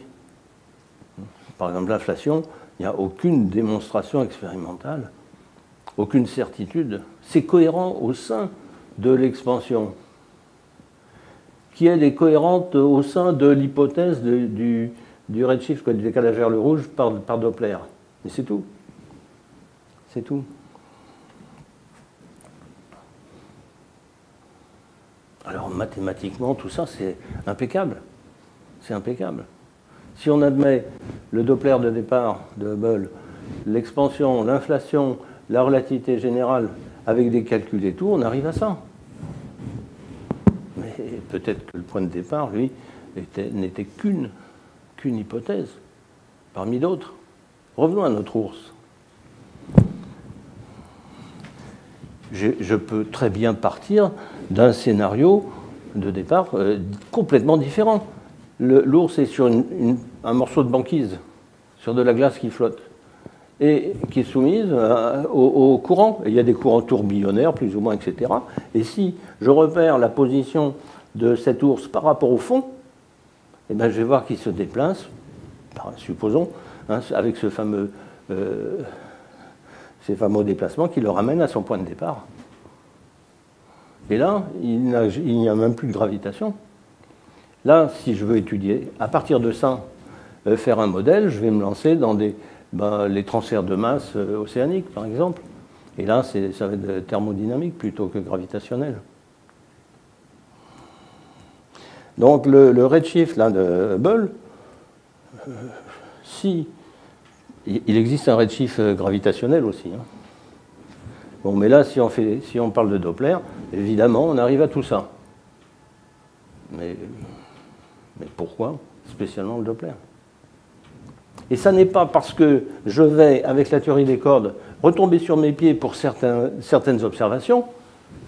Par exemple, l'inflation, il n'y a aucune démonstration expérimentale, aucune certitude. C'est cohérent au sein de l'expansion, qui elle est cohérente au sein de l'hypothèse du redshift, du décalage vers le rouge par Doppler. Mais c'est tout. C'est tout. Alors mathématiquement, tout ça, c'est impeccable. C'est impeccable. Si on admet le Doppler de départ de Hubble, l'expansion, l'inflation, la relativité générale, avec des calculs et tout, on arrive à ça. Mais peut-être que le point de départ, lui, n'était qu'une hypothèse, parmi d'autres. Revenons à notre ours. Je peux très bien partir d'un scénario de départ complètement différent. L'ours est sur un morceau de banquise, sur de la glace qui flotte, et qui est soumise au courant. Il y a des courants tourbillonnaires, plus ou moins, etc. Et si je repère la position de cet ours par rapport au fond, eh bien, je vais voir qu'il se déplace, supposons, avec ces fameux déplacements qui le ramènent à son point de départ. Et là, il n'y a même plus de gravitation. Là, si je veux étudier, à partir de ça, faire un modèle, je vais me lancer dans les transferts de masse océaniques, par exemple. Et là, ça va être thermodynamique plutôt que gravitationnel. Donc, le redshift là, de Hubble, il existe un redshift gravitationnel aussi. Bon, mais là, si on parle de Doppler, évidemment, on arrive à tout ça. Mais pourquoi spécialement le Doppler? Et ça n'est pas parce que je vais, avec la théorie des cordes, retomber sur mes pieds pour certaines observations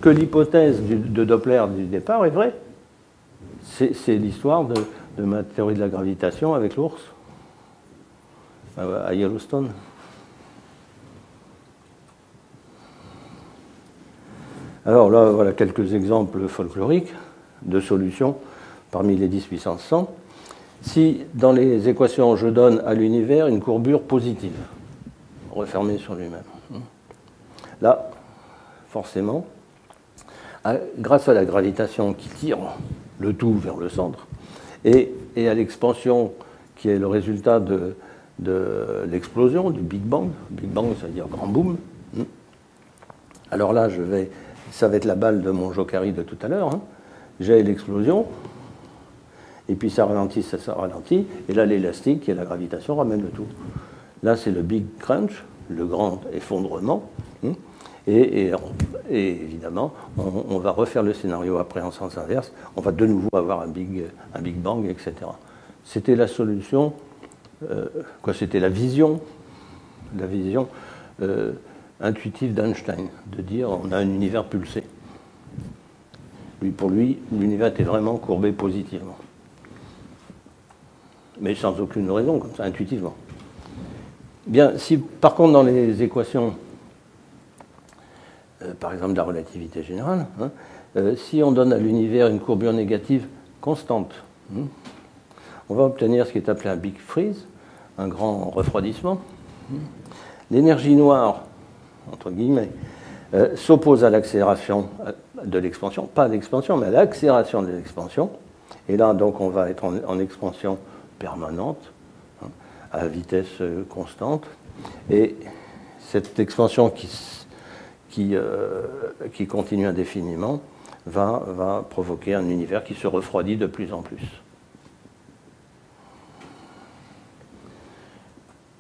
que l'hypothèse de Doppler du départ est vraie. C'est l'histoire de ma théorie de la gravitation avec l'ours à Yellowstone. Alors là, voilà quelques exemples folkloriques de solutions parmi les 10 puissance 100. Si dans les équations je donne à l'univers une courbure positive, refermée sur lui-même, là, forcément, grâce à la gravitation qui tire le tout vers le centre, et à l'expansion qui est le résultat de l'explosion, du Big Bang. Big Bang, ça veut dire grand boom. Alors là, ça va être la balle de mon Jokari de tout à l'heure. J'ai l'explosion, et puis ça ralentit, et là l'élastique et la gravitation ramènent le tout. Là, c'est le Big Crunch, le grand effondrement, et évidemment, on va refaire le scénario après en sens inverse, on va de nouveau avoir un Big Bang, etc. C'était la solution, c'était la vision intuitive d'Einstein, de dire on a un univers pulsé. Pour lui, l'univers était vraiment courbé positivement. Mais sans aucune raison, comme ça, intuitivement. Bien, si par contre dans les équations, par exemple de la relativité générale, hein, si on donne à l'univers une courbure négative constante, on va obtenir ce qui est appelé un big freeze, un grand refroidissement. L'énergie noire, entre guillemets, s'oppose à l'accélération de l'expansion, pas à l'expansion, mais à l'accélération de l'expansion. Et là, donc, on va être en expansion permanente, hein, à vitesse constante. Et cette expansion qui continue indéfiniment va provoquer un univers qui se refroidit de plus en plus.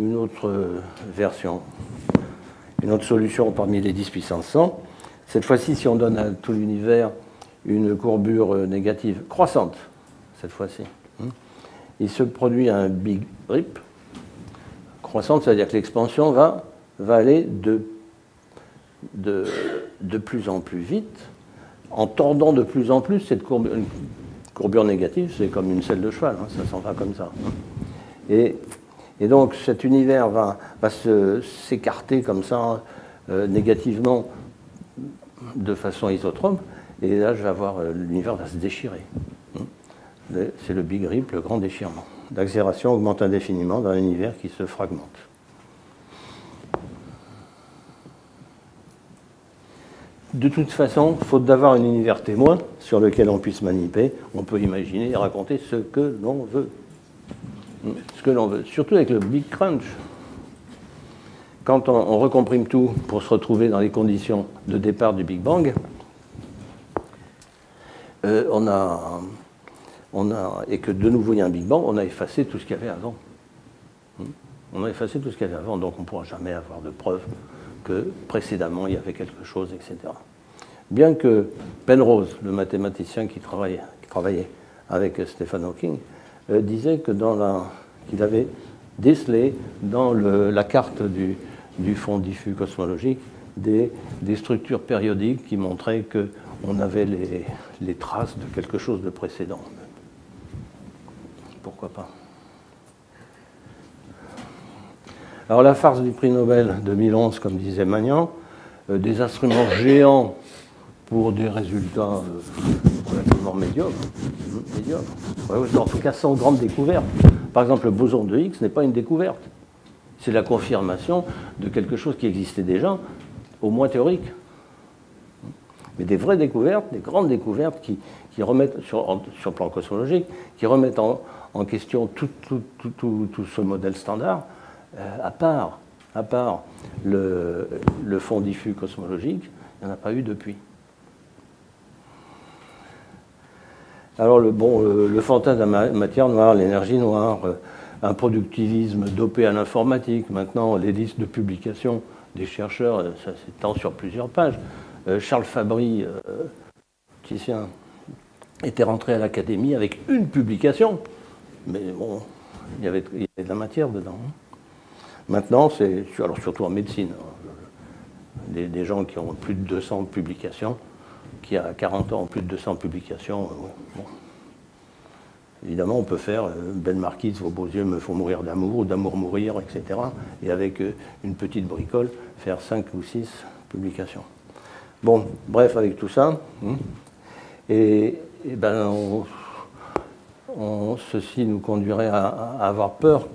Une autre version, une autre solution parmi les 10 puissance 100. Cette fois-ci, si on donne à tout l'univers une courbure négative croissante, cette fois-ci, il se produit un big rip. Croissante, c'est-à-dire que l'expansion va aller de plus en plus vite, en tordant de plus en plus cette courbure négative, c'est comme une selle de cheval, hein, ça s'en va comme ça. Et donc cet univers va s'écarter comme ça, négativement, de façon isotrope, et là l'univers va se déchirer. C'est le big rip, le grand déchirement. L'accélération augmente indéfiniment dans un univers qui se fragmente. De toute façon, faute d'avoir un univers témoin sur lequel on puisse manipuler, on peut imaginer et raconter ce que l'on veut. Ce que l'on veut. Surtout avec le Big Crunch. Quand on recomprime tout pour se retrouver dans les conditions de départ du Big Bang, et que de nouveau il y a un Big Bang, on a effacé tout ce qu'il y avait avant. On a effacé tout ce qu'il y avait avant, donc on ne pourra jamais avoir de preuve que précédemment il y avait quelque chose, etc. Bien que Penrose, le mathématicien qui travaillait avec Stephen Hawking, disait que qu'il avait décelé dans la carte du fond diffus cosmologique des structures périodiques qui montraient qu'on avait les traces de quelque chose de précédent. Pourquoi pas? Alors la farce du prix Nobel 2011, comme disait Magnan, des instruments géants pour des résultats relativement médiocres. Ouais, en tout cas sans grande découverte. Par exemple, le boson de Higgs n'est pas une découverte. C'est la confirmation de quelque chose qui existait déjà, au moins théorique. Mais des vraies découvertes, des grandes découvertes qui remettent, sur le plan cosmologique, qui remettent en question tout ce modèle standard, à part le fond diffus cosmologique, il n'y en a pas eu depuis. Alors le fantasme de la matière noire, l'énergie noire, un productivisme dopé à l'informatique, maintenant les listes de publications des chercheurs, ça s'étend sur plusieurs pages. Charles Fabry, physicien, était rentré à l'Académie avec une publication, mais bon, il y avait de la matière dedans. Maintenant, c'est surtout en médecine, des gens qui ont plus de 200 publications, qui à 40 ans ont plus de 200 publications. Bon. Évidemment, on peut faire Belle Marquise, vos beaux yeux me font mourir d'amour, ou d'amour mourir, etc. Et avec une petite bricole, faire 5 ou 6 publications. Bon, bref, avec tout ça, ceci nous conduirait à avoir peur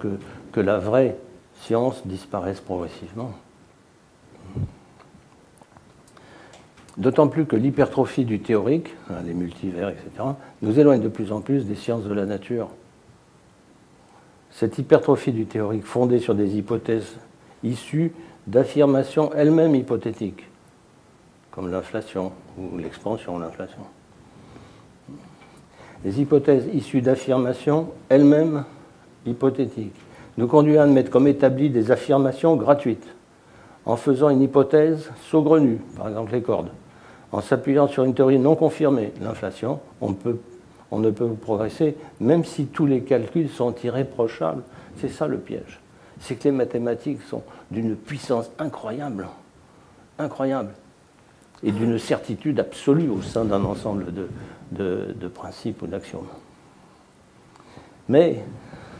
que la vraie science disparaisse progressivement. D'autant plus que l'hypertrophie du théorique, les multivers, etc., nous éloigne de plus en plus des sciences de la nature. Cette hypertrophie du théorique fondée sur des hypothèses issues d'affirmations elles-mêmes hypothétiques, comme l'inflation ou l'expansion, l'inflation. Les hypothèses issues d'affirmations elles-mêmes hypothétiques nous conduisent à admettre comme établies des affirmations gratuites, en faisant une hypothèse saugrenue, par exemple les cordes. En s'appuyant sur une théorie non confirmée, l'inflation, on ne peut progresser, même si tous les calculs sont irréprochables. C'est ça le piège. C'est que les mathématiques sont d'une puissance incroyable, et d'une certitude absolue au sein d'un ensemble de principes ou d'axiomes. Mais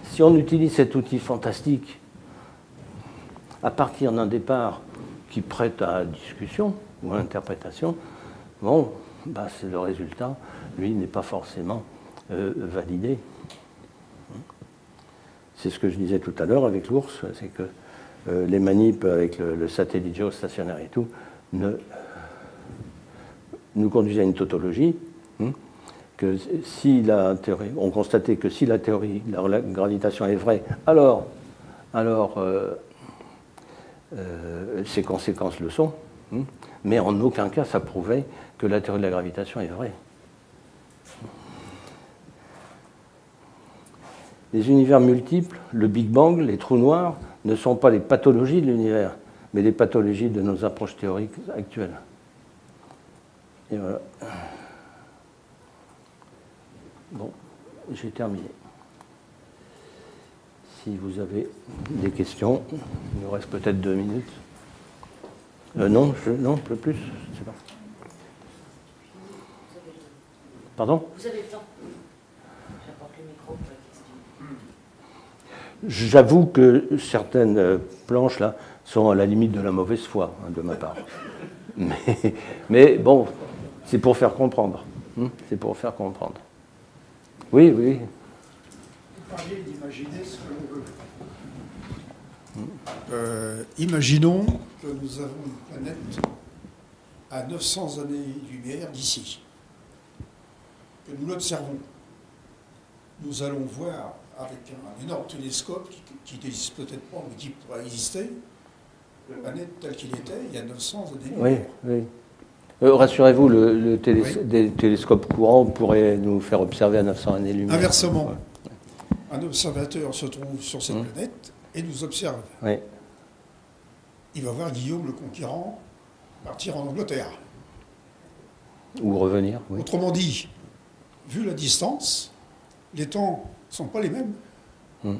si on utilise cet outil fantastique à partir d'un départ qui prête à discussion ou à interprétation, bon, bah, c'est le résultat, lui, n'est pas forcément validé. C'est ce que je disais tout à l'heure avec l'ours, c'est que les manips avec le satellite géostationnaire et tout nous conduisaient à une tautologie, que si la théorie, on constatait que si la théorie de la gravitation est vraie, alors ses conséquences le sont, mais en aucun cas ça prouvait que la théorie de la gravitation est vraie. Les univers multiples, le Big Bang, les trous noirs, ne sont pas les pathologies de l'univers, mais les pathologies de nos approches théoriques actuelles. Et voilà. Bon, j'ai terminé. Si vous avez des questions, il nous reste peut-être 2 minutes. Non, un peu plus, je sais pas. Pardon ? Vous avez le temps. J'apporte le micro pour la question. J'avoue que certaines planches là sont à la limite de la mauvaise foi de ma part. Mais bon, c'est pour faire comprendre. C'est pour faire comprendre. Oui, oui. Vous parliez d'imaginer ce que l'on veut. Imaginons que nous avons une planète à 900 années-lumière d'ici, que nous l'observons. Nous allons voir avec un énorme télescope qui n'existe peut-être pas, mais qui pourra exister, la planète telle qu'il était il y a 900 années-lumière. Oui, oui. Rassurez-vous, des télescopes courants pourraient nous faire observer à 900 années-lumière. Inversement, un observateur se trouve sur cette planète et nous observe. Oui. Il va voir Guillaume le Conquérant partir en Angleterre. Ou revenir, oui. Autrement dit, vu la distance, les temps ne sont pas les mêmes. Ah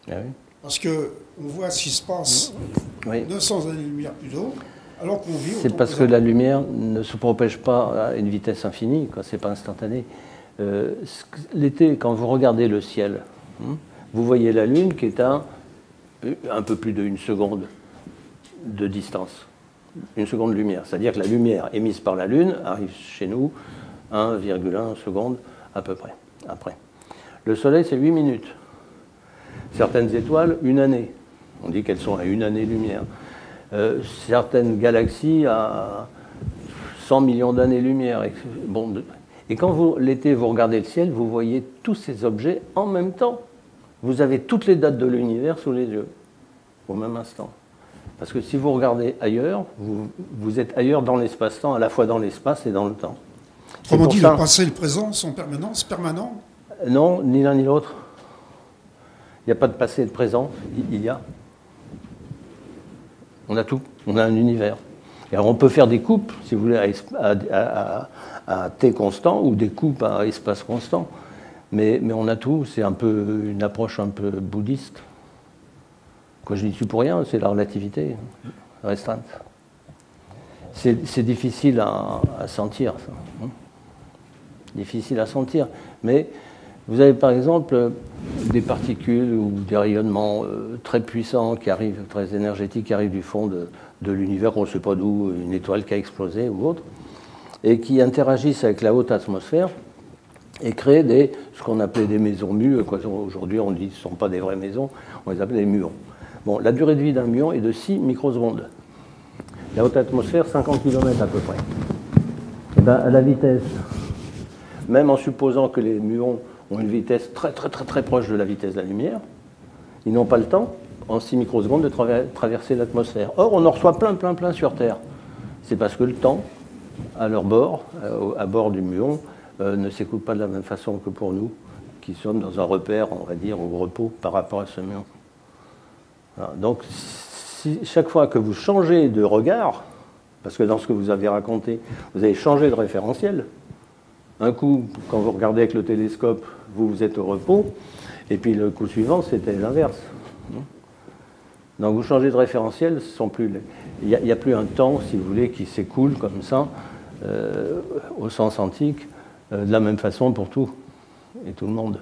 oui. Parce qu'on voit ce qui se passe 900 années-lumière plus tôt, alors qu'on vit... C'est parce que la lumière ne se propage pas à une vitesse infinie, ce n'est pas instantané. L'été, quand vous regardez le ciel, vous voyez la Lune qui est à un peu plus d'1 seconde de distance. 1 seconde de lumière. C'est-à-dire que la lumière émise par la Lune arrive chez nous 1,1 seconde à peu près. Après. Le Soleil, c'est 8 minutes. Certaines étoiles, 1 année. On dit qu'elles sont à 1 année-lumière. Certaines galaxies à 100 millions d'années-lumière. Bon, et quand l'été, vous regardez le ciel, vous voyez tous ces objets en même temps. Vous avez toutes les dates de l'univers sous les yeux, au même instant. Parce que si vous regardez ailleurs, vous êtes ailleurs dans l'espace-temps, à la fois dans l'espace et dans le temps. Autrement dit, le passé et le présent sont permanents ? Non, ni l'un ni l'autre. Il n'y a pas de passé et de présent, il y a. On a tout, on a un univers. Et alors on peut faire des coupes, si vous voulez, à t constant ou des coupes à espace constant. Mais on a tout, c'est un peu une approche un peu bouddhiste. Quoi, je n'y suis pour rien, c'est la relativité restreinte. C'est difficile à sentir, ça. Difficile à sentir. Mais vous avez par exemple des particules ou des rayonnements très puissants qui arrivent, très énergétiques, qui arrivent du fond de l'univers, on ne sait pas d'où, une étoile qui a explosé ou autre, et qui interagissent avec la haute atmosphère et créent ce qu'on appelait des maisons mues. Aujourd'hui, on dit que ce ne sont pas des vraies maisons, on les appelle des muons. Bon, la durée de vie d'un muon est de 6 microsecondes. La haute atmosphère, 50 km à peu près. Et bien, à la vitesse, même en supposant que les muons ont une vitesse très proche de la vitesse de la lumière, ils n'ont pas le temps, en 6 microsecondes, de traverser l'atmosphère. Or, on en reçoit plein sur Terre. C'est parce que le temps, à leur bord, à bord du muon, ne s'écoule pas de la même façon que pour nous, qui sommes dans un repère, on va dire, au repos par rapport à ce muon. Voilà. Donc, chaque fois que vous changez de regard, parce que dans ce que vous avez raconté, vous avez changé de référentiel, un coup, quand vous regardez avec le télescope, vous êtes au repos, et puis le coup suivant, c'était l'inverse. Donc vous changez de référentiel, il n'y a plus un temps, si vous voulez, qui s'écoule comme ça, au sens antique, de la même façon pour tout et tout le monde.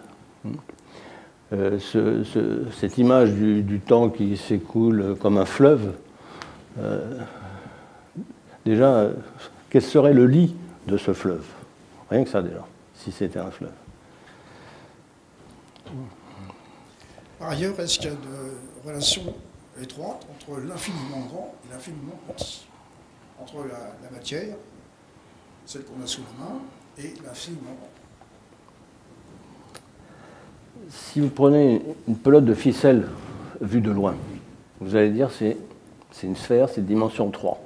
cette image du temps qui s'écoule comme un fleuve, déjà, quel serait le lit de ce fleuve? Rien que ça déjà, si c'était un fleuve. Par ailleurs, est-ce qu'il y a une relation étroite entre l'infiniment grand et l'infiniment petit? Entre la matière, celle qu'on a sous la main, et l'infiniment grand. Si vous prenez une pelote de ficelle vue de loin, vous allez dire c'est une sphère, c'est dimension 3.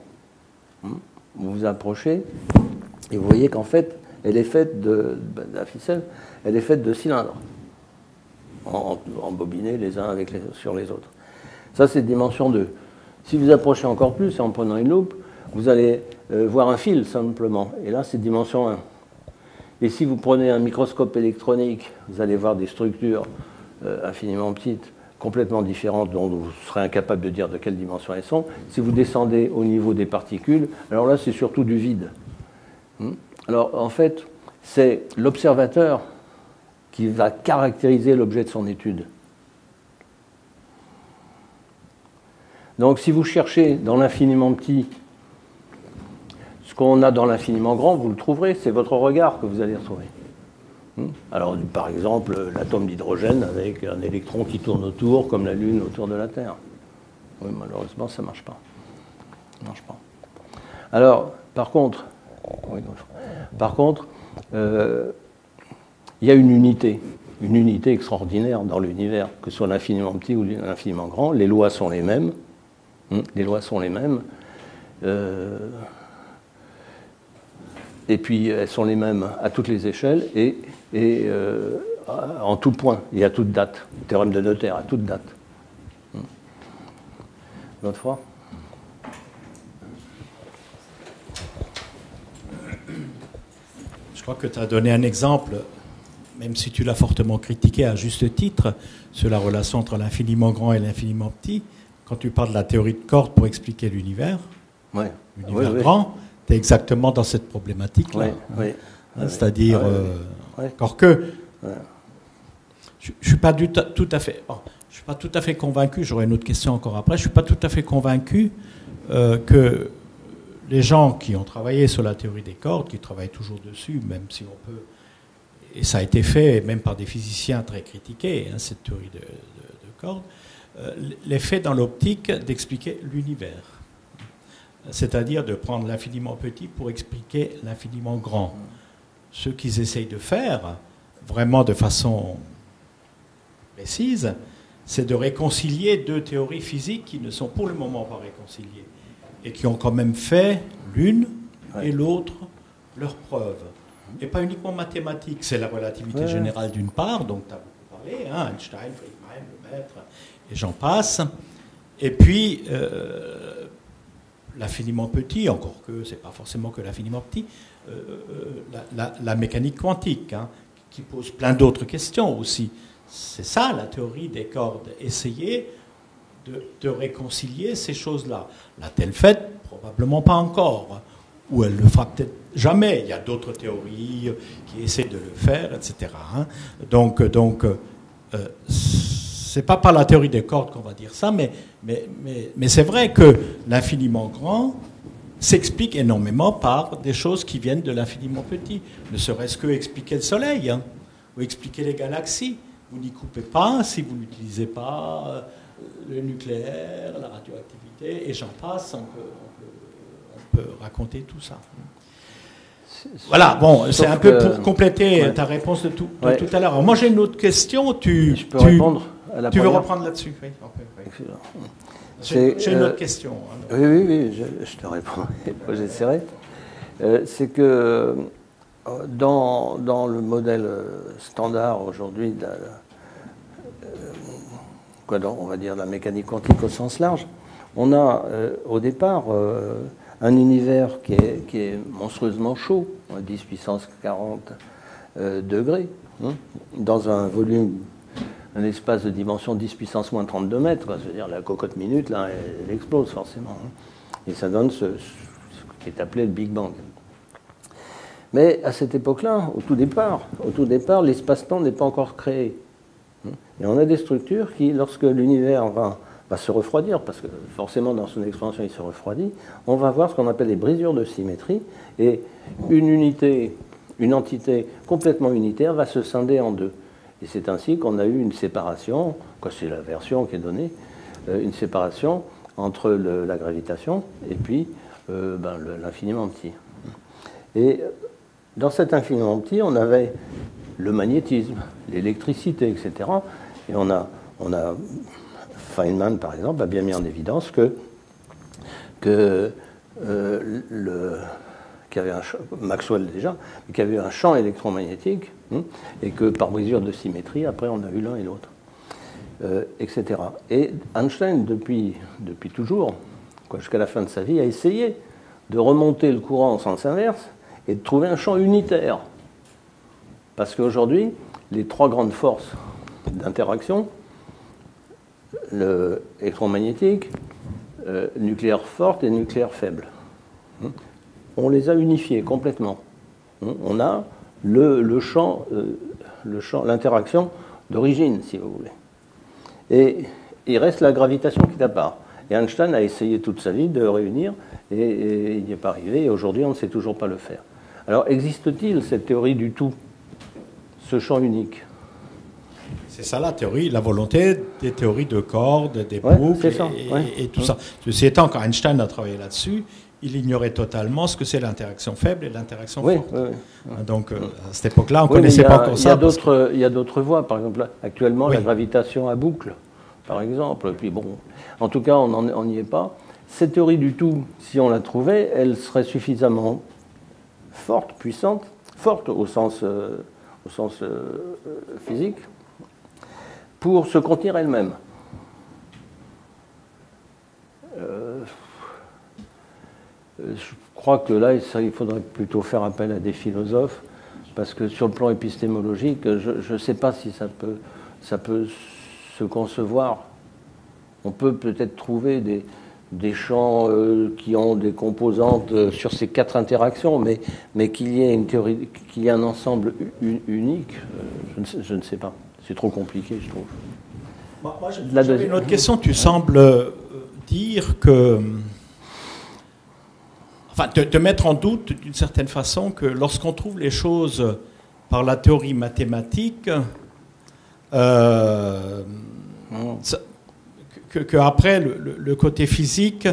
Vous vous approchez et vous voyez qu'en fait, elle est faite la ficelle, elle est faite de cylindres, embobinés les uns sur les autres. Ça, c'est dimension 2. Si vous approchez encore plus, en prenant une loupe, vous allez voir un fil simplement. Et là, c'est dimension 1. Et si vous prenez un microscope électronique, vous allez voir des structures infiniment petites, complètement différentes, dont vous serez incapable de dire de quelle dimension elles sont. Si vous descendez au niveau des particules, alors là, c'est surtout du vide. Alors, en fait, c'est l'observateur qui va caractériser l'objet de son étude. Donc, si vous cherchez dans l'infiniment petit ce qu'on a dans l'infiniment grand, vous le trouverez, c'est votre regard que vous allez retrouver. Alors, par exemple, l'atome d'hydrogène avec un électron qui tourne autour, comme la Lune autour de la Terre. Oui, malheureusement, ça ne marche pas. Ça marche pas. Alors, par contre, il y a une unité extraordinaire dans l'univers, que ce soit l'infiniment petit ou l'infiniment grand. Les lois sont les mêmes. Les lois sont les mêmes. Et puis, elles sont les mêmes à toutes les échelles et en tout point et à toute date. Le théorème de Noether, à toute date. L'autre fois. Je crois que tu as donné un exemple, même si tu l'as fortement critiqué à juste titre, sur la relation entre l'infiniment grand et l'infiniment petit. Quand tu parles de la théorie de Cordes pour expliquer l'univers, l'univers grand, tu es exactement dans cette problématique-là. C'est-à-dire, encore que, je ne suis pas tout à fait... je suis pas tout à fait convaincu, j'aurai une autre question encore après, je ne suis pas tout à fait convaincu que les gens qui ont travaillé sur la théorie des cordes, qui travaillent toujours dessus, même si on peut... Et ça a été fait même par des physiciens très critiqués, cette théorie de cordes, l'effet dans l'optique d'expliquer l'univers. C'est-à-dire de prendre l'infiniment petit pour expliquer l'infiniment grand. Ce qu'ils essayent de faire, vraiment de façon précise, c'est de réconcilier deux théories physiques qui ne sont pour le moment pas réconciliées et qui ont quand même fait l'une et l'autre leur preuve. Et pas uniquement mathématiques, c'est la relativité générale d'une part, dont tu as beaucoup parlé, Einstein, Friedman, Lemaitre, et j'en passe. Et puis, l'infiniment petit, encore que ce n'est pas forcément que l'infiniment petit, la mécanique quantique, qui pose plein d'autres questions aussi. C'est ça la théorie des cordes, essayer de réconcilier ces choses-là. L'a-t-elle faite? Probablement pas encore. Ou elle ne le fera peut-être jamais. Il y a d'autres théories qui essaient de le faire, etc. Donc c'est pas par la théorie des cordes qu'on va dire ça, mais c'est vrai que l'infiniment grand s'explique énormément par des choses qui viennent de l'infiniment petit. Ne serait-ce que expliquer le Soleil, ou expliquer les galaxies. Vous n'y coupez pas si vous n'utilisez pas le nucléaire, la radioactivité, et j'en passe, on peut raconter tout ça. Voilà, bon, c'est un peu pour compléter ta réponse de tout à l'heure. Alors, moi, j'ai une autre question. Je peux répondre à la Tu veux première reprendre là-dessus? Oui. Okay. J'ai une autre question. Oui, je te réponds. J'essaierai. C'est que dans le modèle standard aujourd'hui, on va dire la mécanique quantique au sens large, on a au départ un univers qui est monstrueusement chaud, 10 puissance 40 degrés, dans un volume, un espace de dimension 10 puissance moins 32 mètres. C'est-à-dire la cocotte minute, là, elle explose forcément. Et ça donne ce qui est appelé le Big Bang. Mais à cette époque-là, au tout départ, l'espace-temps n'est pas encore créé. Et on a des structures qui, lorsque l'univers va se refroidir, parce que forcément dans son expansion il se refroidit, on va voir ce qu'on appelle les brisures de symétrie, et une entité complètement unitaire va se scinder en deux. Et c'est ainsi qu'on a eu une séparation, c'est la version qui est donnée, une séparation entre la gravitation et puis l'infiniment petit. Et dans cet infiniment petit, on avait le magnétisme, l'électricité, etc. Et on a Feynman, par exemple, a bien mis en évidence qu'il y avait Maxwell déjà, qu'il y avait un champ électromagnétique, et que par mesure de symétrie, après, on a eu l'un et l'autre, etc. Et Einstein, depuis toujours, jusqu'à la fin de sa vie, a essayé de remonter le courant en sens inverse et de trouver un champ unitaire. Parce qu'aujourd'hui, les trois grandes forces d'interaction, le électromagnétique, nucléaire forte et nucléaire faible, on les a unifiées complètement. On a le champ, l'interaction d'origine, si vous voulez. Et il reste la gravitation qui est à part. Et Einstein a essayé toute sa vie de réunir, et il n'y est pas arrivé, et aujourd'hui on ne sait toujours pas le faire. Alors existe-t-il cette théorie du tout, ce champ unique? C'est ça la théorie, la volonté des théories de cordes, des boucles et tout ça. Ceci étant, quand Einstein a travaillé là-dessus, il ignorait totalement ce que c'est l'interaction faible et l'interaction forte. Donc à cette époque-là, on ne connaissait pas encore ça. Il y a d'autres voies, par exemple, actuellement, la gravitation à boucle, par exemple. Puis bon, en tout cas, on n'y est pas. Cette théorie du tout, si on la trouvait, elle serait suffisamment forte, puissante, forte au sens physique, pour se contenir elle-même. Je crois que là, il faudrait plutôt faire appel à des philosophes, parce que sur le plan épistémologique, je ne sais pas si ça peut se concevoir. On peut peut-être trouver des champs qui ont des composantes sur ces quatre interactions, mais qu'il y ait une théorie, qu'il y ait un ensemble unique, je ne sais pas. C'est trop compliqué, je trouve. Moi j'avais une autre question. Tu sembles dire que... Enfin, te mettre en doute d'une certaine façon que lorsqu'on trouve les choses par la théorie mathématique, que après le côté physique,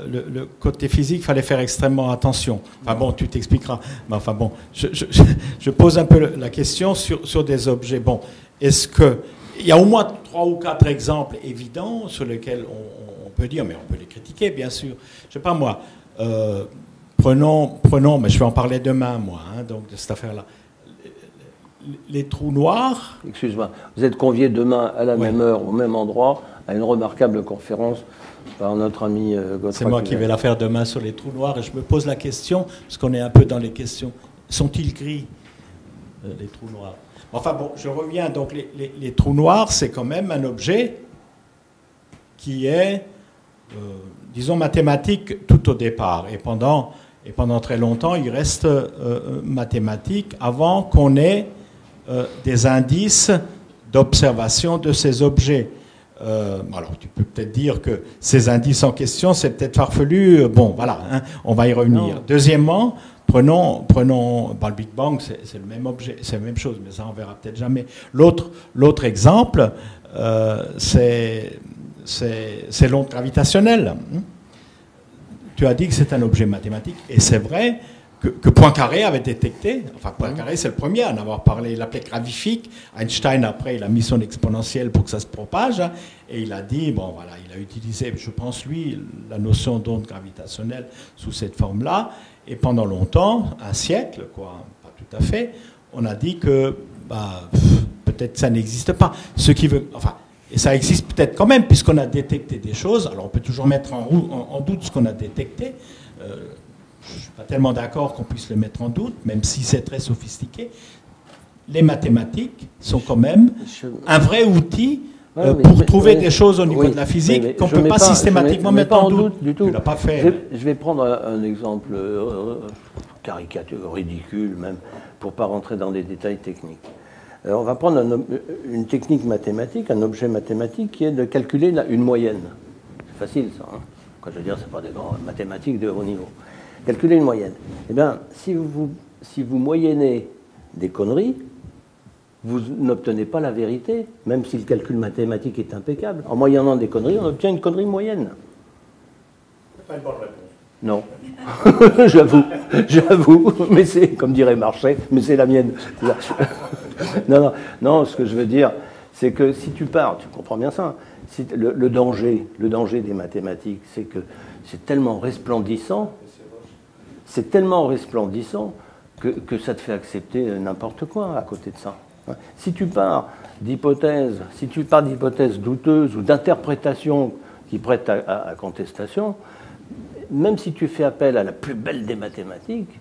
le côté physique, fallait faire extrêmement attention. Enfin bon, tu t'expliqueras. Mais enfin bon, je pose un peu la question sur des objets. Bon, est-ce que il y a au moins 3 ou 4 exemples évidents sur lesquels on peut dire, mais on peut les critiquer, bien sûr. Je sais pas moi. Prenons, mais je vais en parler demain, moi, donc de cette affaire-là. Les trous noirs. Excuse-moi, vous êtes convié demain à la même heure, au même endroit, à une remarquable conférence par notre ami Godefroy. C'est moi qui vais la faire demain sur les trous noirs, et je me pose la question, parce qu'on est un peu dans les questions. Sont-ils gris, les trous noirs? Enfin bon, je reviens. Donc les trous noirs, c'est quand même un objet qui est, disons, mathématique tout au départ. Et pendant très longtemps, il reste mathématique avant qu'on ait des indices d'observation de ces objets. Alors, tu peux peut-être dire que ces indices en question, c'est peut-être farfelu. Bon, voilà, on va y revenir. Non. Deuxièmement, prenons le Big Bang, c'est le même objet, c'est la même chose, mais ça, on verra peut-être jamais. L'autre exemple, c'est l'onde gravitationnelle. Tu as dit que c'est un objet mathématique, et c'est vrai que Poincaré avait détecté, enfin Poincaré c'est le premier à en avoir parlé, il l'appelait gravifique. Einstein après il a mis son exponentielle pour que ça se propage, et il a dit, bon voilà, il a utilisé, je pense lui, la notion d'onde gravitationnelle sous cette forme-là, et pendant longtemps, un siècle, quoi, pas tout à fait, on a dit que peut-être ça n'existe pas. Ce qui veut, enfin, et ça existe peut-être quand même, puisqu'on a détecté des choses. Alors on peut toujours mettre en doute ce qu'on a détecté. Je ne suis pas tellement d'accord qu'on puisse le mettre en doute, même si c'est très sophistiqué. Les mathématiques sont quand même un vrai outil pour trouver des choses au niveau de la physique qu'on ne peut pas systématiquement mettre en doute. Du tout. Tu l'as pas fait. Je vais prendre un exemple caricature, ridicule même, pour ne pas rentrer dans des détails techniques. On va prendre une technique mathématique, un objet mathématique qui est de calculer une moyenne. C'est facile ça. Hein. Quand je veux dire, c'est pas des grands mathématiques de haut niveau. Calculer une moyenne. Eh bien, si vous moyennez des conneries, vous n'obtenez pas la vérité, même si le calcul mathématique est impeccable. En moyennant des conneries, on obtient une connerie moyenne. Pas une bonne réponse. Non. j'avoue, mais c'est, comme dirait Marchais, mais c'est la mienne. Non, ce que je veux dire, c'est que si tu pars, tu comprends bien ça, le danger des mathématiques, c'est que c'est tellement resplendissant, que ça te fait accepter n'importe quoi à côté de ça. Si tu pars d'hypothèses douteuses ou d'interprétations qui prêtent à contestation, même si tu fais appel à la plus belle des mathématiques,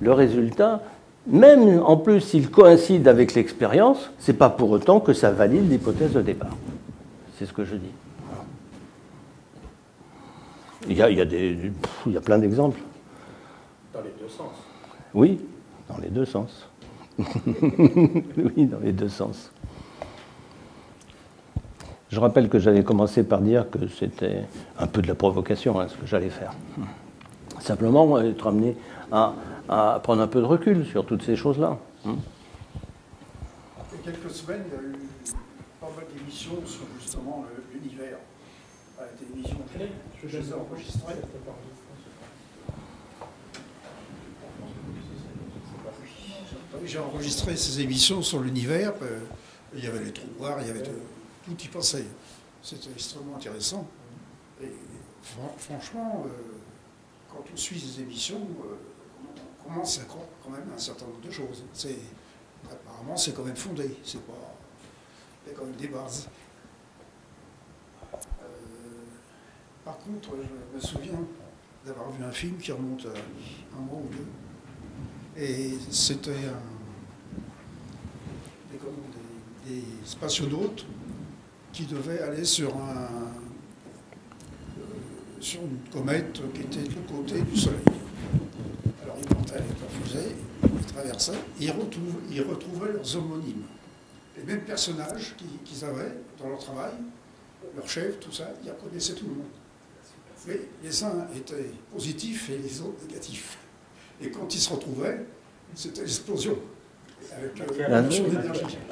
le résultat, même en plus s'il coïncide avec l'expérience, c'est pas pour autant que ça valide l'hypothèse de départ. C'est ce que je dis. Il y a plein d'exemples. Dans les deux sens. Oui, dans les deux sens. Oui, dans les deux sens. Je rappelle que j'avais commencé par dire que c'était un peu de la provocation, ce que j'allais faire. Simplement, être amené à prendre un peu de recul sur toutes ces choses-là. Il y a quelques semaines, il y a eu pas mal d'émissions sur justement l'univers. Des émissions clés, je les ai enregistrées. J'ai enregistré ces émissions sur l'univers. Il y avait les trous noirs, il y avait tout y passait. C'était extrêmement intéressant. Et franchement, quand on suit ces émissions, on commence à croire quand même un certain nombre de choses. Apparemment, c'est quand même fondé. Il y a quand même des bases. Par contre, je me souviens d'avoir vu un film qui remonte à un mois ou deux. Et c'était des spationautes qui devaient aller sur une comète qui était de l'autre côté du Soleil. Alors ils montaient avec leur fusée, ils traversaient, et ils retrouvaient leurs homonymes. Les mêmes personnages qu'ils avaient dans leur travail, leur chef, tout ça, ils reconnaissaient tout le monde. Mais les uns étaient positifs et les autres négatifs. Et quand ils se retrouvaient, c'était l'explosion.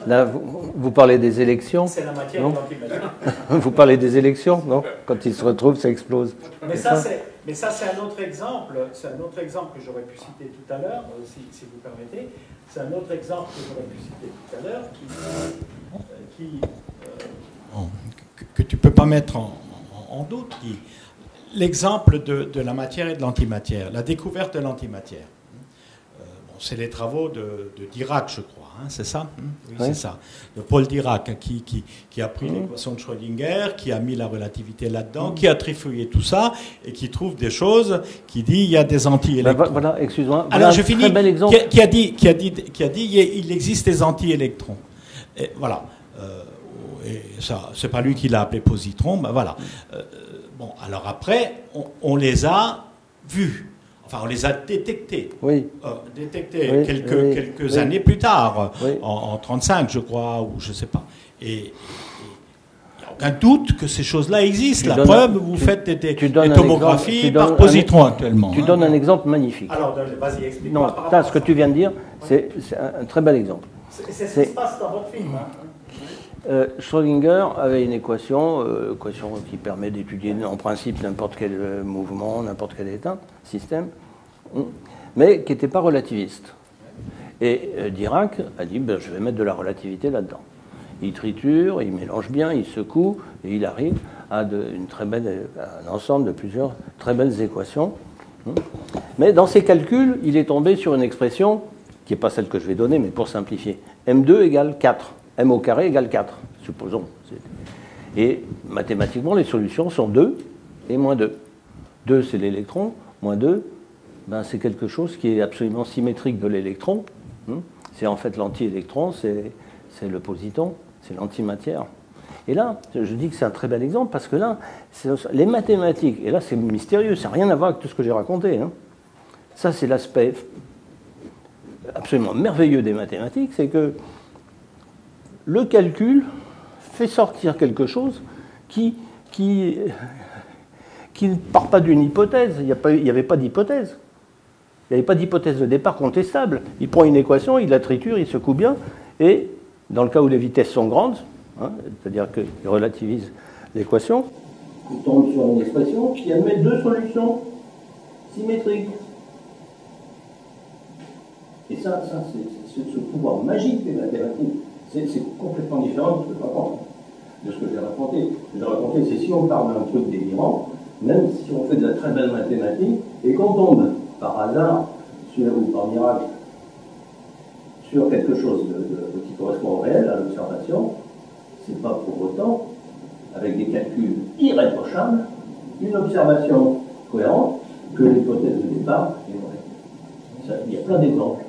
Là, vous parlez des élections. C'est la matière non de l'antimatière. Vous parlez des élections, non? Quand ils se retrouvent, ça explose. Mais ça, c'est un autre exemple. C'est un autre exemple que j'aurais pu citer tout à l'heure, si vous permettez. C'est un autre exemple que j'aurais pu citer tout à l'heure que tu ne peux pas mettre en doute. L'exemple de la matière et de l'antimatière, la découverte de l'antimatière. C'est les travaux de Dirac, je crois, hein, c'est ça? Oui, c'est ça. De Paul Dirac, qui a pris l'équation de Schrödinger, qui a mis la relativité là-dedans, qui a trifouillé tout ça, et qui trouve des choses, qui dit il y a des anti-électrons. Voilà, excuse-moi. Alors, je finis. Très bel exemple. Qui a dit il existe des anti-électrons. Et voilà. Et ça, c'est pas lui qui l'a appelé positron, ben voilà. Bon, alors après, on les a vus. Enfin, on les a détectés. Oui. Quelques années plus tard, en 1935, je crois, ou je ne sais pas. Et il n'y a aucun doute que ces choses-là existent. La preuve, vous faites des tomographies par positron actuellement. Tu donnes un exemple magnifique. Alors, vas-y, explique-moi. Non, ce que tu viens de dire, c'est un très bel exemple. C'est ce qui se passe dans votre film. Schrödinger avait une équation qui permet d'étudier en principe n'importe quel mouvement, n'importe quel état, système, mais qui n'était pas relativiste. Et Dirac a dit je vais mettre de la relativité là-dedans. Il triture, il mélange bien, il secoue, et il arrive à un ensemble de plusieurs très belles équations. Mais dans ses calculs, il est tombé sur une expression qui n'est pas celle que je vais donner, mais pour simplifier. M2 égale 4. M au carré égale 4, supposons. Et mathématiquement, les solutions sont 2 et moins 2. 2, c'est l'électron, moins 2, c'est quelque chose qui est absolument symétrique de l'électron. C'est en fait l'anti-électron, c'est le positron, c'est l'antimatière. Et là, je dis que c'est un très bel exemple, parce que là, les mathématiques, et là c'est mystérieux, ça n'a rien à voir avec tout ce que j'ai raconté. Ça, c'est l'aspect absolument merveilleux des mathématiques, c'est que le calcul fait sortir quelque chose qui ne part pas d'une hypothèse. Il n'y avait pas d'hypothèse. Il n'y avait pas d'hypothèse de départ contestable. Il prend une équation, il la triture, il secoue bien, et dans le cas où les vitesses sont grandes, hein, c'est-à-dire qu'il relativise l'équation, il tombe sur une expression qui admet deux solutions symétriques. Et ça c'est ce pouvoir magique des mathématiques. C'est complètement différent de ce que j'ai raconté. Ce que j'ai raconté, c'est si on parle d'un truc délirant, même si on fait de la très belle mathématique, et qu'on tombe par hasard, ou par miracle, sur quelque chose qui correspond au réel, à l'observation, c'est pas pour autant, avec des calculs irréprochables, une observation cohérente que l'hypothèse de départ est vraie. Il y a plein d'exemples.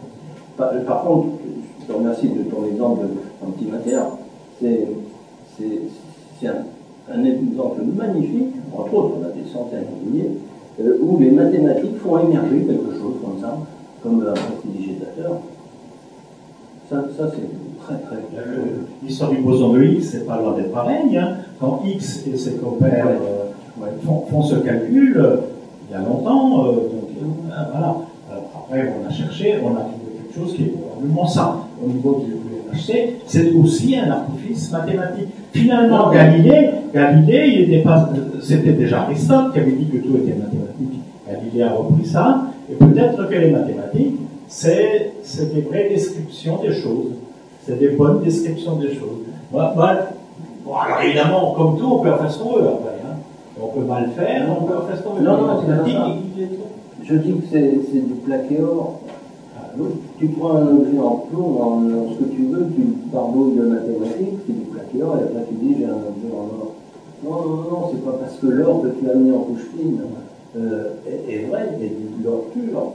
Par contre, je te remercie de ton exemple d'antimatière. C'est un exemple magnifique, entre autres, on a des centaines de milliers, où les mathématiques font émerger quelque chose comme ça, comme un prestidigitateur. Ça c'est très très bien. L'histoire du boson de Higgs, c'est pas loin d'être pareil. Hein. Quand X et ses compères font ce calcul, il y a longtemps, voilà. Après, on a cherché, on a trouvé quelque chose qui est probablement ça. Au niveau du LHC, c'est aussi un artifice mathématique. Finalement, Galilée, c'était déjà Aristote qui avait dit que tout était mathématique. Galilée a repris ça, et peut-être que les mathématiques, c'est des vraies descriptions des choses. C'est des bonnes descriptions des choses. Bon, alors évidemment, comme tout, on peut en faire ce qu'on veut après. Hein. On peut mal faire, on peut en faire ce qu'on veut. Non, je dis que c'est du plaqué or. Tu prends un objet en plomb, en ce que tu veux, tu barbouilles de mathématiques, c'est du plaqué or, et après tu dis j'ai un objet en or. Non, c'est pas parce que l'or que tu as mis en couche fine est vrai, et de l'or pur,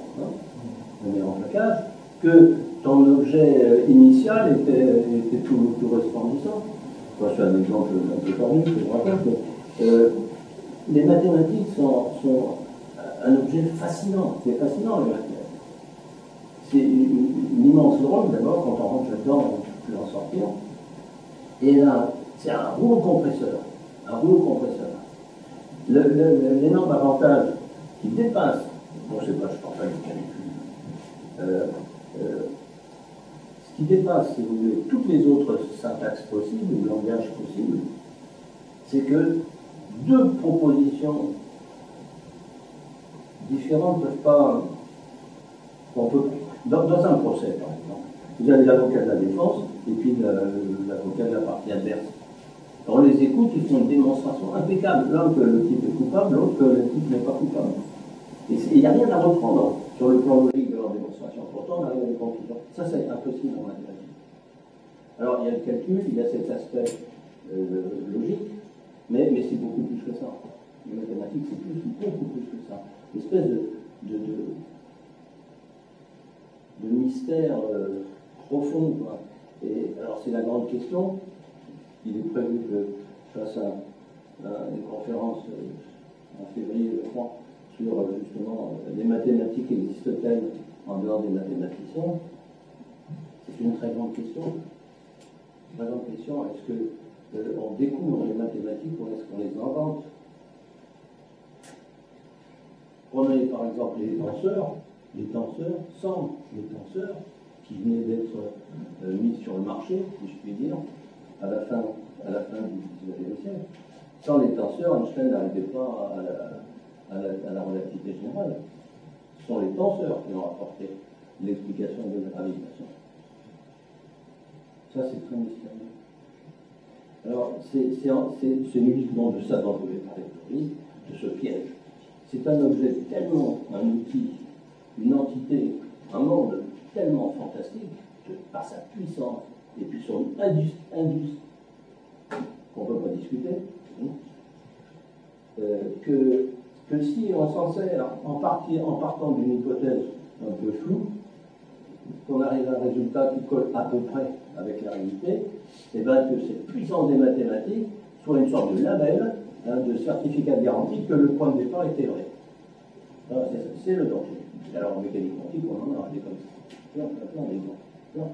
on est en plaquage, que ton objet initial était tout resplendissant. C'est un exemple un peu tordu que je raconte, mais les mathématiques sont un objet fascinant. C'est fascinant, les mathématiques. C'est une immense drogue, d'abord, quand on rentre là-dedans, on ne peut plus en sortir. Et là, c'est un rouleau compresseur. Un rouleau compresseur. L'énorme avantage qui dépasse, bon, je ne sais pas, je ne parle pas du calcul, ce qui dépasse, si vous voulez, toutes les autres syntaxes possibles, ou langages possibles, c'est que deux propositions différentes ne peuvent pas. On peut, dans un procès, par exemple, vous avez l'avocat de la défense et puis l'avocat de la partie adverse. On les écoute, ils font une démonstration impeccable. L'un que le type est coupable, l'autre que le type n'est pas coupable. Et il n'y a rien à reprendre sur le plan logique de leur démonstration. Pourtant, on arrive à des conclusions. Ça, c'est impossible en mathématiques. Alors, il y a le calcul, il y a cet aspect logique, mais c'est beaucoup plus que ça. Les mathématiques, c'est beaucoup plus que ça. Une espèce de mystère profond, quoi. Et alors, c'est la grande question. Il est prévu que je fasse une conférence en février, je crois, sur justement les mathématiques existent-elles en dehors des mathématiciens. C'est une très grande question. Une très grande question, est-ce qu'on découvre les mathématiques ou est-ce qu'on les invente? Prenez par exemple les tenseurs sans les tenseurs qui venaient d'être mis sur le marché, si je puis dire, à la fin du XIXe siècle. Sans les tenseurs, Einstein n'arrivait pas à la relativité générale. Ce sont les tenseurs qui ont apporté l'explication de la gravitation. Ça, c'est très mystérieux. Alors, c'est uniquement de ça dont je voulais parler aujourd'hui, de ce piège. C'est un objet tellement, un outil, une entité, un monde tellement fantastique, que par sa puissance et puis son indus qu'on ne peut pas discuter, que si on s'en sert en partant d'une hypothèse un peu floue, qu'on arrive à un résultat qui colle à peu près avec la réalité, et bien que cette puissance des mathématiques soit une sorte de label, de certificat de garantie que le point de départ était vrai. C'est le danger. Alors en mécanique quantique, on en a des comme ça. Plein d'exemples.